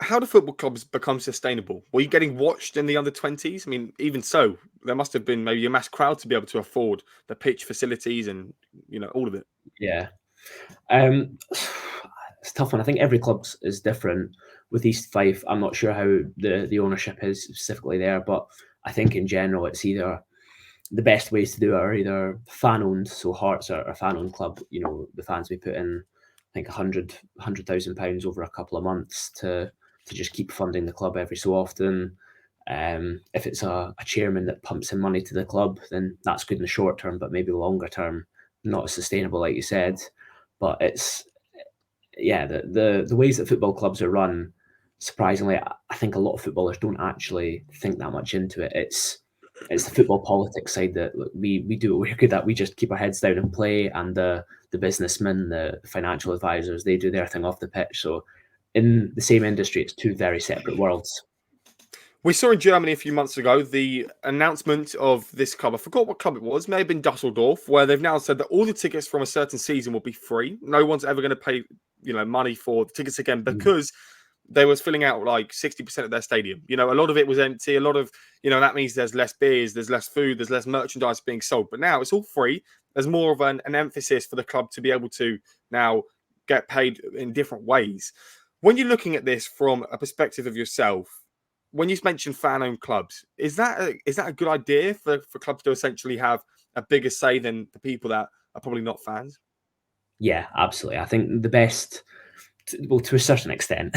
How do football clubs become sustainable? Were you getting watched in the under 20s? I mean, even so, there must have been maybe a mass crowd to be able to afford the pitch facilities and all of it. Yeah. It's a tough one. I think every club is different. With East Fife, I'm not sure how the ownership is specifically there, but I think in general it's either the best ways to do it are either fan owned. So Hearts are a fan owned club. The fans we put in, I think £100,000 over a couple of months to just keep funding the club every so often. If it's a chairman that pumps in money to the club, then that's good in the short term, but maybe longer term, not as sustainable, like you said. But it's the ways that football clubs are run. Surprisingly, I think a lot of footballers don't actually think that much into it. it's the football politics side that we do what we're good at. We just keep our heads down and play, and the businessmen, the financial advisors, they do their thing off the pitch. So in the same industry, it's two very separate worlds. We saw in Germany a few months ago the announcement of this club. I forgot what club it was. May have been Dusseldorf, where they've now said that all the tickets from a certain season will be free. No one's ever going to pay, money for the tickets again because they was filling out like 60% of their stadium. A lot of it was empty. A lot of, that means there's less beers, there's less food, there's less merchandise being sold. But now it's all free. There's more of an emphasis for the club to be able to now get paid in different ways. When you're looking at this from a perspective of yourself, when you mentioned fan-owned clubs, is that a good idea for clubs to essentially have a bigger say than the people that are probably not fans? Yeah, absolutely. I think the best, well, to a certain extent,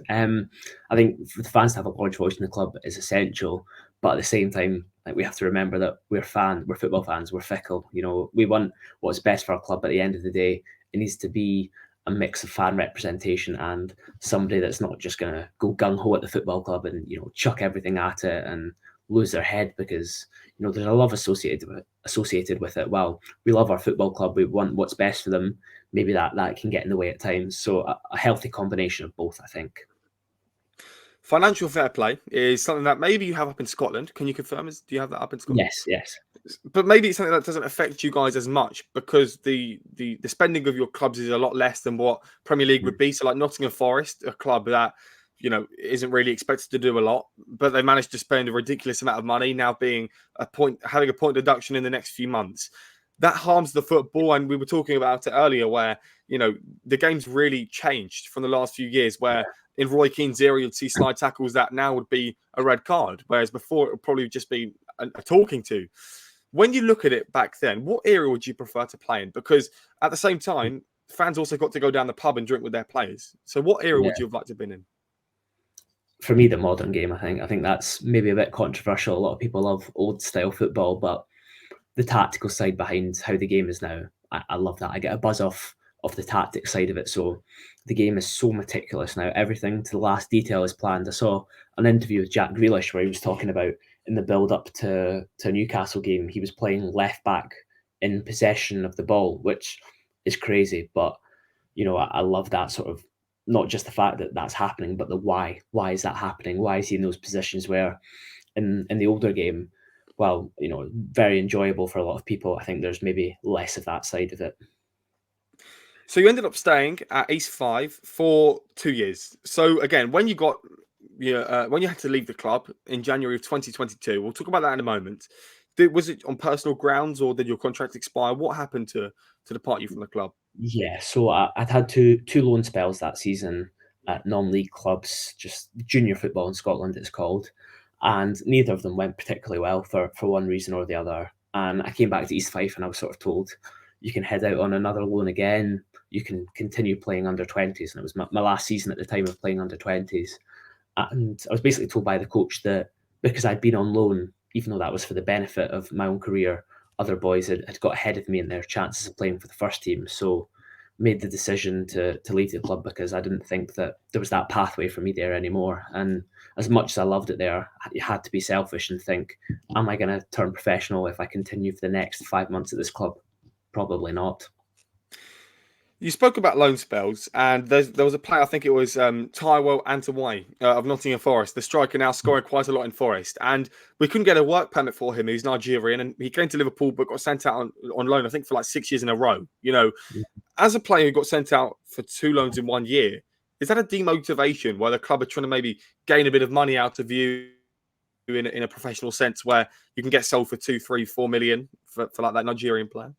I think for the fans to have a large voice in the club is essential. But at the same time, like, we have to remember that we're football fans, we're fickle. We want what's best for our club. At the end of the day, it needs to be a mix of fan representation and somebody that's not just going to go gung ho at the football club and chuck everything at it and lose their head because there's a love associated with it. Well, we love our football club, we want what's best for them. Maybe that can get in the way at times. So a healthy combination of both, I think. Financial fair play is something that maybe you have up in Scotland. Can you confirm? Do you have that up in Scotland? Yes. But maybe it's something that doesn't affect you guys as much because the spending of your clubs is a lot less than what Premier League would be. So like Nottingham Forest, a club that isn't really expected to do a lot, but they managed to spend a ridiculous amount of money, now being having a point deduction in the next few months. That harms the football, and we were talking about it earlier where the game's really changed from the last few years where in Roy Keane's era you'd see slide tackles that now would be a red card, whereas before it would probably just be a talking to. When you look at it back then, what era would you prefer to play in? Because at the same time, fans also got to go down the pub and drink with their players. So what era would you have liked to have been in? For me, the modern game, I think that's maybe a bit controversial. A lot of people love old style football, but the tactical side behind how the game is now, I love that. I get a buzz off the tactic side of it. So the game is so meticulous now. Everything to the last detail is planned. I saw an interview with Jack Grealish where he was talking about in the build up to a Newcastle game, he was playing left back in possession of the ball, which is crazy. But I love that sort of, not just the fact that that's happening, but the why. Why is that happening? Why is he in those positions where in the older game, well, very enjoyable for a lot of people. I think there's maybe less of that side of it. So you ended up staying at East 5 for 2 years. So again, when you had to leave the club in January of 2022, we'll talk about that in a moment. Was it on personal grounds or did your contract expire? What happened to depart you from the club? Yeah, so I'd had two loan spells that season at non-league clubs, just junior football in Scotland it's called, and neither of them went particularly well for one reason or the other. And I came back to East Fife and I was sort of told, you can head out on another loan again, you can continue playing under 20s. And it was my last season at the time of playing under 20s. And I was basically told by the coach that because I'd been on loan, even though that was for the benefit of my own career, other boys had got ahead of me in their chances of playing for the first team. So made the decision to leave the club because I didn't think that there was that pathway for me there anymore. And as much as I loved it there, you had to be selfish and think, am I going to turn professional if I continue for the next 5 months at this club? Probably not. You spoke about loan spells, and there was a player, I think it was Taiwo Antawai of Nottingham Forest, the striker now scoring quite a lot in Forest. And we couldn't get a work permit for him. He's Nigerian, and he came to Liverpool but got sent out on loan, I think, for like 6 years in a row. As a player who got sent out for 2 loans in 1 year, is that a demotivation where the club are trying to maybe gain a bit of money out of you in a professional sense where you can get sold for 2, 3, 4 million for like that Nigerian player?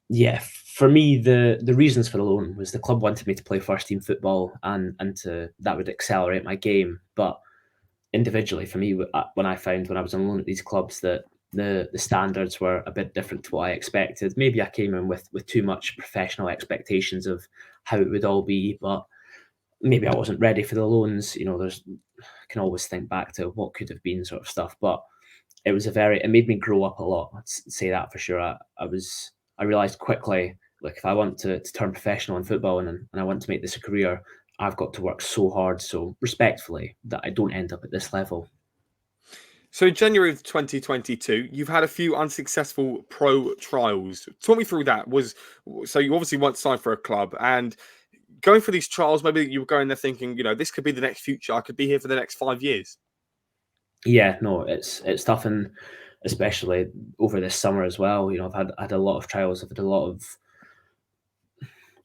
Yeah, for me, the reasons for the loan was the club wanted me to play first team football and that would accelerate my game. But individually, for me, when I was on loan at these clubs that the standards were a bit different to what I expected. Maybe I came in with too much professional expectations of how it would all be, but maybe I wasn't ready for the loans. I can always think back to what could have been sort of stuff, but it made me grow up a lot. I'd say that for sure. I realized quickly, like if I want to turn professional in football and I want to make this a career, I've got to work so hard, so respectfully, that I don't end up at this level. So in January of 2022, you've had a few unsuccessful pro trials. Talk me through that. So you obviously want to sign for a club, and going for these trials, maybe you were going there thinking, this could be the next future. I could be here for the next 5 years. Yeah, no, it's tough, and especially over this summer as well. I've had a lot of trials. I've had a lot of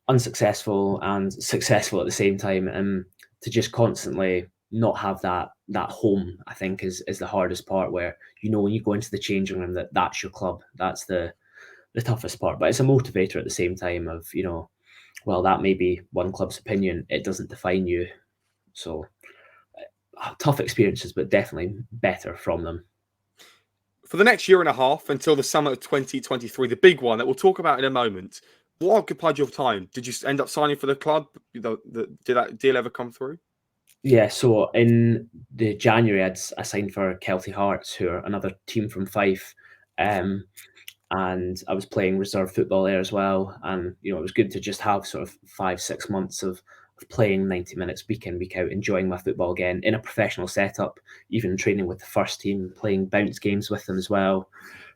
unsuccessful and successful at the same time, and to just constantly not have that home, I think is the hardest part. Where when you go into the changing room, that's your club. That's the toughest part. But it's a motivator at the same time of well, that may be one club's opinion. It doesn't define you. So tough experiences, but definitely better from them. For the next year and a half until the summer of 2023, the big one that we'll talk about in a moment, what occupied your time? Did you end up signing for the club? Did that deal ever come through? Yeah, so in the January, I signed for Kelty Hearts, who are another team from Fife, and I was playing reserve football there as well. And it was good to just have sort of 5 6 months of playing 90 minutes week in week out, enjoying my football again in a professional setup, even training with the first team, playing bounce games with them as well.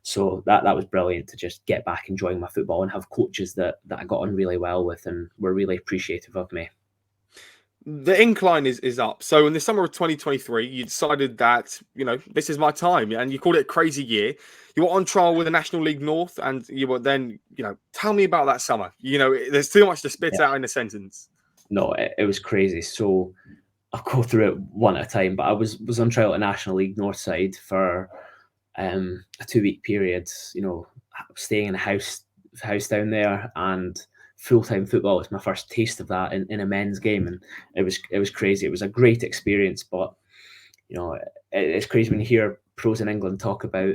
So that was brilliant to just get back enjoying my football and have coaches that I got on really well with and were really appreciative of me. The incline is up. So in the summer of 2023, you decided that, this is my time. And you called it a crazy year. You were on trial with the National League North, and you were then, tell me about that summer. There's too much to spit out in a sentence. No, it was crazy. So I'll go through it one at a time. But I was on trial at National League Northside for a 2 week period. Staying in a house down there, and full time football was my first taste of that in a men's game, and it was crazy. It was a great experience, but it's crazy when you hear pros in England talk about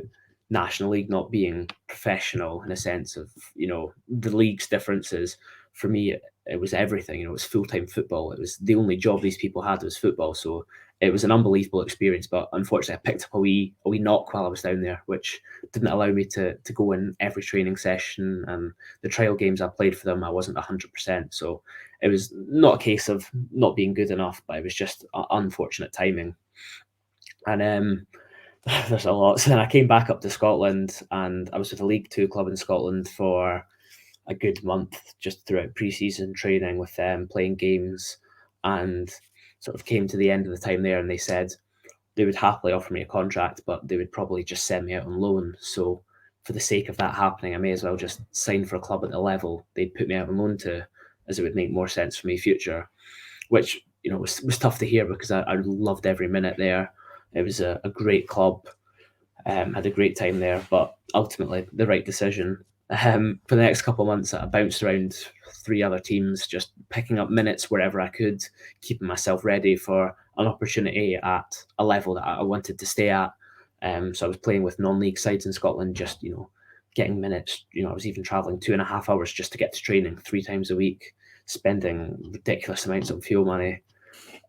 National League not being professional in a sense of the league's differences. For me, it was everything. It was full time football. It was the only job these people had was football. So it was an unbelievable experience. But unfortunately, I picked up a wee knock while I was down there, which didn't allow me to go in every training session. And the trial games I played for them, I wasn't 100%. So it was not a case of not being good enough, but it was just unfortunate timing. And there's a lot. So then I came back up to Scotland, and I was with a League Two club in Scotland for a good month, just throughout pre-season training with them, playing games, and sort of came to the end of the time there, and they said they would happily offer me a contract, but they would probably just send me out on loan. So for the sake of that happening, I may as well just sign for a club at the level they'd put me out on loan to, as it would make more sense for me future, which was tough to hear because I loved every minute there. It was a great club. Had a great time there, but ultimately the right decision. For the next couple of months, I bounced around 3 other teams, just picking up minutes wherever I could, keeping myself ready for an opportunity at a level that I wanted to stay at. So I was playing with non-league sides in Scotland, just getting minutes. I was even traveling 2.5 hours just to get to training 3 times a week, spending ridiculous amounts of fuel money.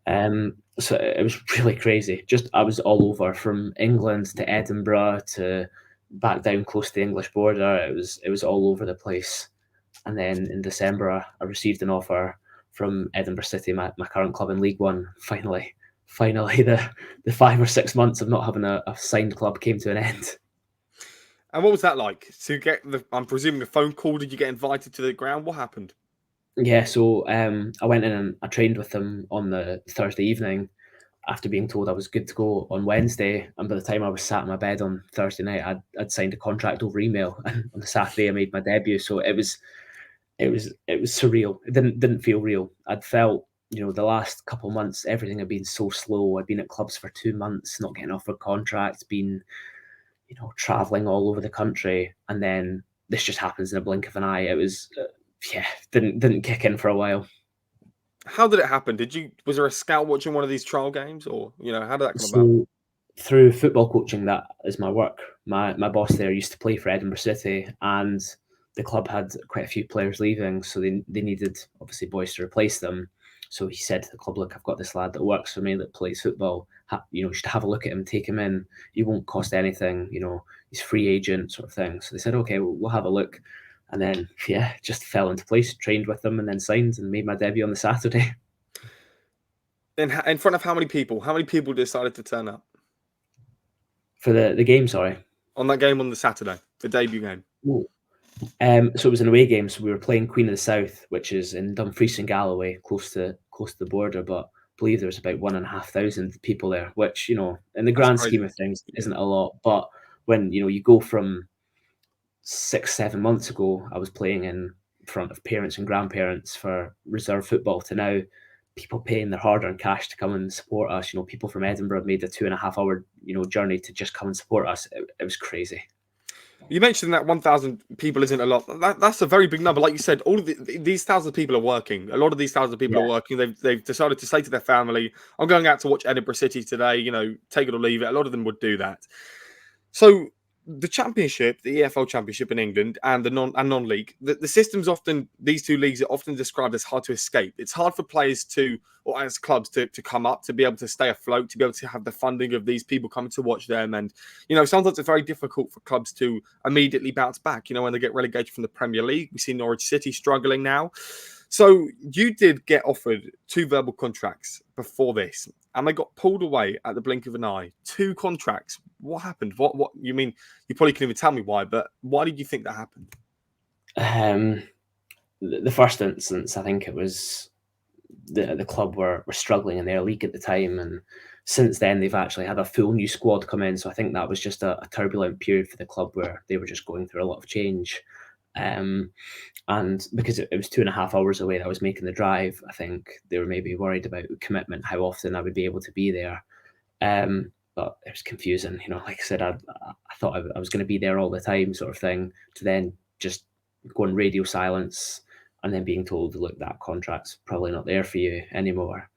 So it was really crazy. Just I was all over from England to Edinburgh to back down close to the English border. It was all over the place. And then in December, I received an offer from Edinburgh City, my current club in League One. Finally, the 5 or 6 months of not having a signed club came to an end. And what was that like? To get I'm presuming a phone call. Did you get invited to the ground? What happened? Yeah, so I went in and I trained with them on the Thursday evening after being told I was good to go on Wednesday. And by the time I was sat in my bed on Thursday night, I'd signed a contract over email. And on the Saturday, I made my debut. So it was surreal. It didn't feel real. I'd felt the last couple of months everything had been so slow. I'd been at clubs for 2 months, not getting offered contracts, been traveling all over the country, and then this just happens in a blink of an eye. It was didn't kick in for a while. How did it happen? Was there a scout watching one of these trial games, or how did that come about? So through football coaching, that is my work. My boss there used to play for Edinburgh City, and the club had quite a few players leaving, so they needed obviously boys to replace them. So he said to the club, "Look, I've got this lad that works for me that plays football. You should have a look at him, take him in. He won't cost anything. He's free agent sort of thing." So they said, "Okay, we'll have a look." And then just fell into place. Trained with them, and then signed and made my debut on the Saturday. Then in front of how many people? How many people decided to turn up? For the game, sorry. on that game on the Saturday, the debut game? Ooh. So it was an away game. So we were playing Queen of the South, which is in Dumfries and Galloway, close to the border. But I believe there was about 1,500 people there, which, you know, in the That's grand scheme crazy. of things, isn't a lot. But when, you know, you go from 6, 7 months ago, I was playing in front of parents and grandparents for reserve football, to now people paying their hard-earned cash to come and support us. You know, people from Edinburgh made a 2.5 hour, you know, journey to just come and support us. It was crazy. You mentioned that 1,000 people isn't a lot. That's a very big number. Like you said, all of these thousands of people are working. A lot of these thousands of people Yeah. are working. They've decided to say to their family, "I'm going out to watch Edinburgh City today. You know, take it or leave it." A lot of them would do that. So the championship, the EFL Championship in England, and the non-league, the systems often, these two leagues are often described as hard to escape. It's hard for players to, or as clubs to come up, to be able to stay afloat, to be able to have the funding of these people coming to watch them. And, you know, sometimes it's very difficult for clubs to immediately bounce back, you know, when they get relegated from the Premier League. We see Norwich City struggling now. So you did get offered 2 verbal contracts before this, and they got pulled away at the blink of an eye. 2 contracts. What happened? What you mean? You probably can't even tell me why, but why did you think that happened? Um, the first instance, I think it was the club were struggling in their league at the time, and since then they've actually had a full new squad come in. So I think that was just a turbulent period for the club where they were just going through a lot of change. And because it was 2.5 hours away that I was making the drive, I think they were maybe worried about commitment, how often I would be able to be there. But it was confusing, you know. Like I said, I thought I was going to be there all the time, sort of thing, to then just go on radio silence and then being told, look, that contract's probably not there for you anymore.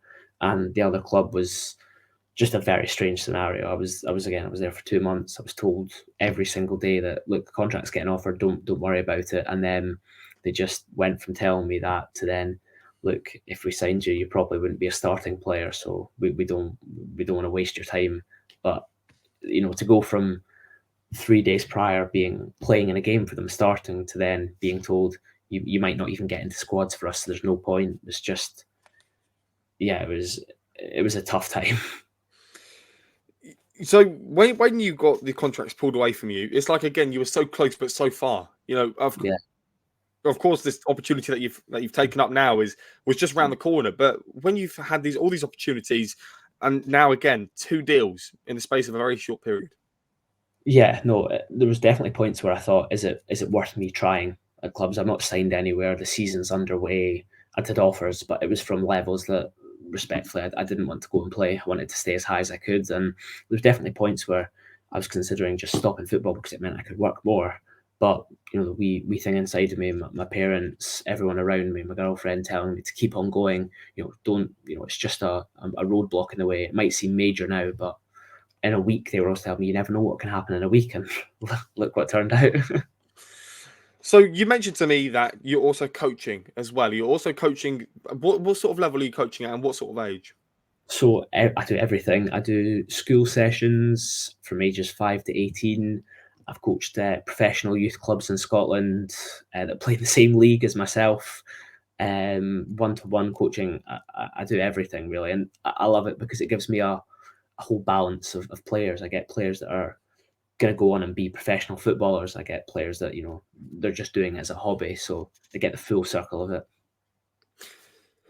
And the other club was just a very strange scenario. I was there for 2 months. I was told every single day that, look, the contract's getting offered, don't worry about it. And then they just went from telling me that to then, look, if we signed you, you probably wouldn't be a starting player, so we don't want to waste your time. But, you know, to go from 3 days prior playing in a game for them, starting, to then being told you might not even get into squads for us, so there's no point. It's just, yeah, it was a tough time. So when you got the contracts pulled away from you, it's like, again, you were so close but so far. You know, Yeah. of course, this opportunity that you've taken up now was just around the corner. But when you've had all these opportunities, and now again 2 deals in the space of a very short period. Yeah, no, there was definitely points where I thought, is it worth me trying at clubs? I'm not signed anywhere. The season's underway. I did offers, but it was from levels that, respectfully, I didn't want to go and play. I wanted to stay as high as I could, and there was definitely points where I was considering just stopping football because it meant I could work more. But, you know, the wee thing inside of me, my parents, everyone around me, my girlfriend telling me to keep on going. You know, don't, you know, it's just a roadblock in the way. It might seem major now, but in a week, they were always telling me, you never know what can happen in a week, and look what turned out. So you mentioned to me that you're also coaching as well. You're also coaching. What sort of level are you coaching at, and what sort of age? So I do everything. I do school sessions from ages 5 to 18. I've coached professional youth clubs in Scotland that play in the same league as myself. One-to-one coaching. I do everything really, and I love it because it gives me a whole balance of players. I get players that are going to go on and be professional footballers. I get players that, you know, they're just doing it as a hobby, so they get the full circle of it.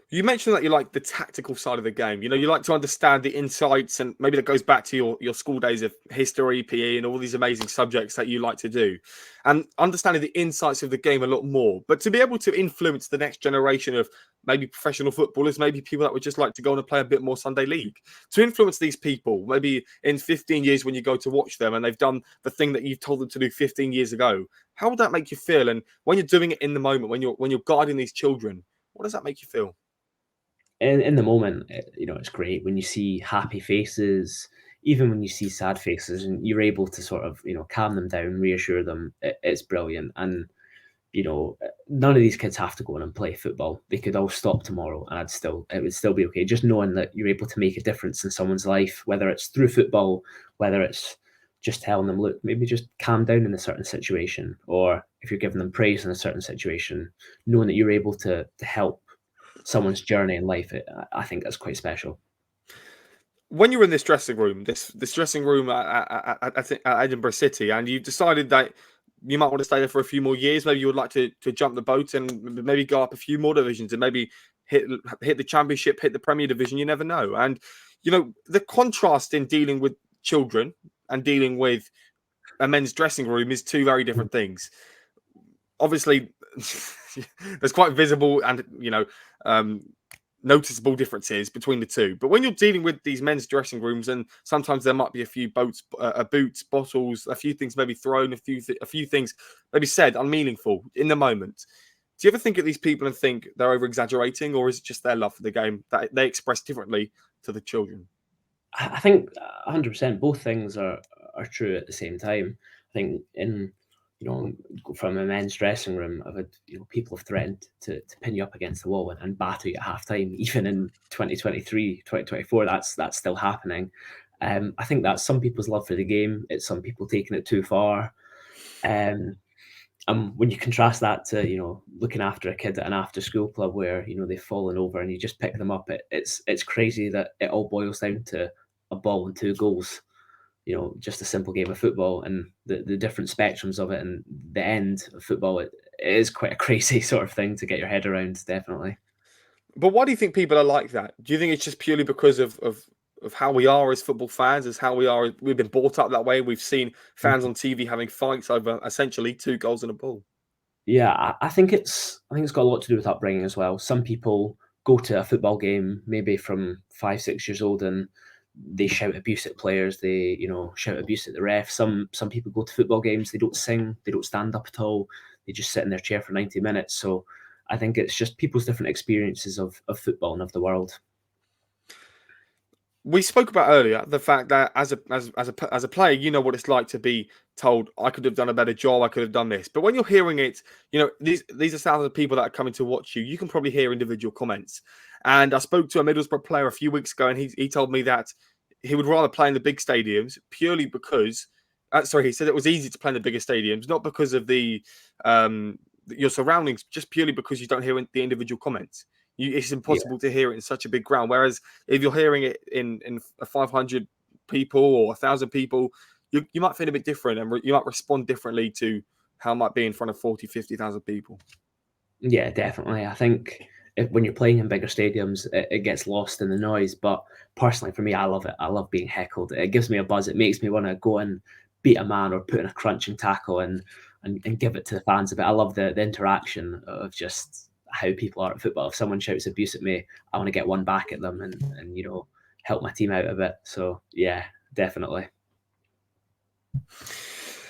You mentioned that you like the tactical side of the game. You know, you like to understand the insights, and maybe that goes back to your school days of history, PE, and all these amazing subjects that you like to do, and understanding the insights of the game a lot more. But to be able to influence the next generation of maybe professional footballers, maybe people that would just like to go on and play a bit more Sunday league, to influence these people, maybe in 15 years when you go to watch them and they've done the thing that you've told them to do 15 years ago, how would that make you feel? And when you're doing it in the moment, when you're guiding these children, what does that make you feel? In the moment, you know, it's great when you see happy faces, even when you see sad faces, and you're able to sort of, you know, calm them down, reassure them. It's brilliant. And, you know, none of these kids have to go on and play football. They could all stop tomorrow, and it would still be okay. Just knowing that you're able to make a difference in someone's life, whether it's through football, whether it's just telling them, look, maybe just calm down in a certain situation, or if you're giving them praise in a certain situation, knowing that you're able to help someone's journey in life, I think that's quite special. When you were in this dressing room, this dressing room at Edinburgh City, and you decided that you might want to stay there for a few more years, maybe you would like to jump the boat and maybe go up a few more divisions and maybe hit the Championship, hit the Premier Division. You never know. And the contrast in dealing with children and dealing with a men's dressing room is two very different things. Obviously, there's quite visible and noticeable differences between the two. But when you're dealing with these men's dressing rooms, and sometimes there might be a few boots, bottles, a few things maybe thrown, a few things maybe said unmeaningful in the moment. Do you ever think of these people and think they're over exaggerating, or is it just their love for the game that they express differently to the children? I think 100% both things are true at the same time. I think from a men's dressing room, I've had people have threatened to pin you up against the wall and batter you at half time. Even in 2023, 2024, that's still happening. I think that's some people's love for the game. It's some people taking it too far. When you contrast that to looking after a kid at an after school club where they've fallen over and you just pick them up, it's crazy that it all boils down to a ball and 2 goals. Just a simple game of football, and the different spectrums of it, and the end of football. It is quite a crazy sort of thing to get your head around, definitely. But why do you think people are like that? Do you think it's just purely because of how we are as football fans, as how we are? We've been brought up that way. We've seen fans on TV having fights over essentially 2 goals and a ball. Yeah, I think it's got a lot to do with upbringing as well. Some people go to a football game maybe from 5, 6 years old, and they shout abuse at players. They shout abuse at the ref. Some people go to football games. They don't sing. They don't stand up at all. They just sit in their chair for 90 minutes. So I think it's just people's different experiences of football and of the world. We spoke about earlier the fact that as a player, you know what it's like to be told, "I could have done a better job. I could have done this." But when you're hearing it, these are thousands of people that are coming to watch you. You can probably hear individual comments. And I spoke to a Middlesbrough player a few weeks ago, and he told me that he would rather play in the big stadiums purely because. He said it was easy to play in the bigger stadiums, not because of your surroundings, just purely because you don't hear the individual comments. It's impossible to hear it in such a big ground. Whereas if you're hearing it in 500 people or 1,000 people, you might feel a bit different, and you might respond differently to how it might be in front of 40, 50,000 people. Yeah, definitely. I think when you're playing in bigger stadiums, it gets lost in the noise. But personally, for me, I love it. I love being heckled. It gives me a buzz. It makes me want to go and beat a man or put in a crunching tackle and give it to the fans a bit. I love the interaction of just how people are at football. If someone shouts abuse at me, I want to get one back at them and help my team out a bit. So yeah, definitely.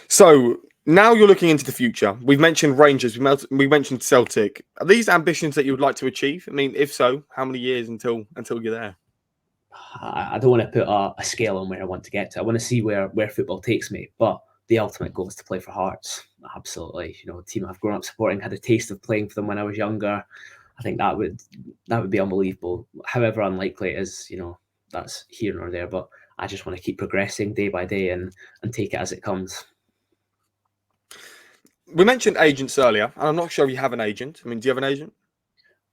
So now you're looking into the future. We've mentioned Rangers. We mentioned Celtic. Are these ambitions that you would like to achieve? I mean, if so, how many years until you're there? I don't want to put a scale on where I want to get to. I want to see where football takes me. But the ultimate goal is to play for Hearts. Absolutely. A team I've grown up supporting, had a taste of playing for them when I was younger. I think that would be unbelievable. However unlikely it is, that's here nor there. But I just want to keep progressing day by day and take it as it comes. We mentioned agents earlier, and I'm not sure if you have an agent. I mean, do you have an agent?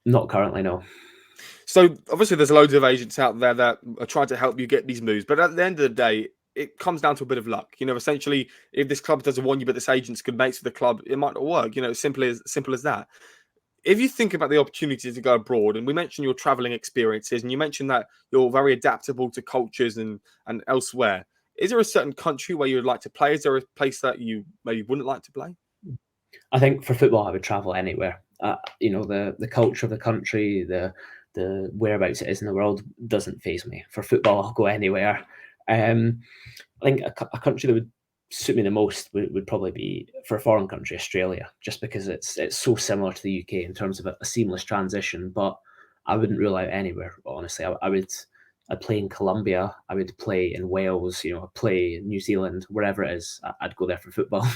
Not currently, no. So obviously there's loads of agents out there that are trying to help you get these moves. But at the end of the day, it comes down to a bit of luck. Essentially, if this club doesn't want you, but this agent's good mates with the club, it might not work. Simple as that. If you think about the opportunity to go abroad, and we mentioned your traveling experiences, and you mentioned that you're very adaptable to cultures and elsewhere, is there a certain country where you would like to play? Is there a place that you maybe wouldn't like to play? I think for football, I would travel anywhere. The culture of the country, the whereabouts it is in the world doesn't faze me. For football, I'll go anywhere. I think a country that would suit me the most would probably be, for a foreign country, Australia, just because it's so similar to the UK in terms of a seamless transition. But I wouldn't rule out anywhere, honestly. I'd play in Colombia, I would play in Wales, I'd play in New Zealand, wherever it is, I'd go there for football.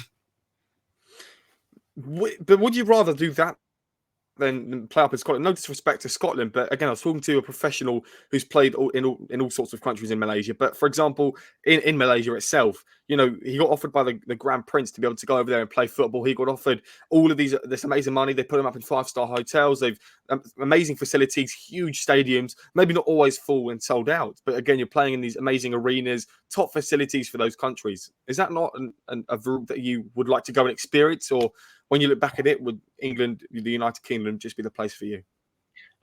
But would you rather do that then play up in Scotland. No disrespect to Scotland, but again, I was talking to a professional who's played in all sorts of countries in Malaysia. But for example, in Malaysia itself, you know, he got offered by the Grand Prince to be able to go over there and play football. He got offered all of this amazing money. They put him up in 5-star hotels. They've amazing facilities, huge stadiums, maybe not always full and sold out, but again, you're playing in these amazing arenas, top facilities for those countries. Is that not a route that you would like to go and experience, or when you look back at it, would England, the United Kingdom, just be the place for you?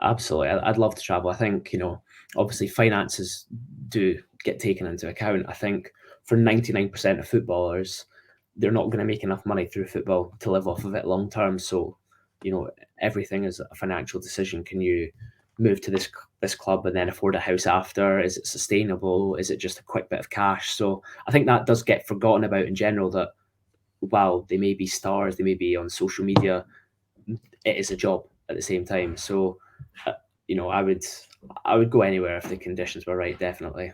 Absolutely. I'd love to travel. I think, obviously finances do get taken into account. I think for 99% of footballers, they're not going to make enough money through football to live off of it long term. So, everything is a financial decision. Can you move to this club and then afford a house after? Is it sustainable? Is it just a quick bit of cash? So I think that does get forgotten about in general, that while they may be stars, they may be on social media, it is a job at the same time. So, I would go anywhere if the conditions were right, definitely.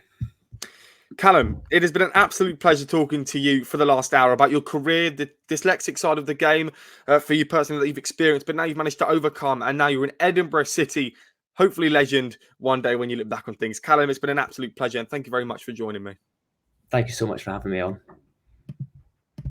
Callum, it has been an absolute pleasure talking to you for the last hour about your career, the dyslexic side of the game, for you personally that you've experienced, but now you've managed to overcome, and now you're in Edinburgh City, hopefully legend one day when you look back on things. Callum, it's been an absolute pleasure, and thank you very much for joining me. Thank you so much for having me on.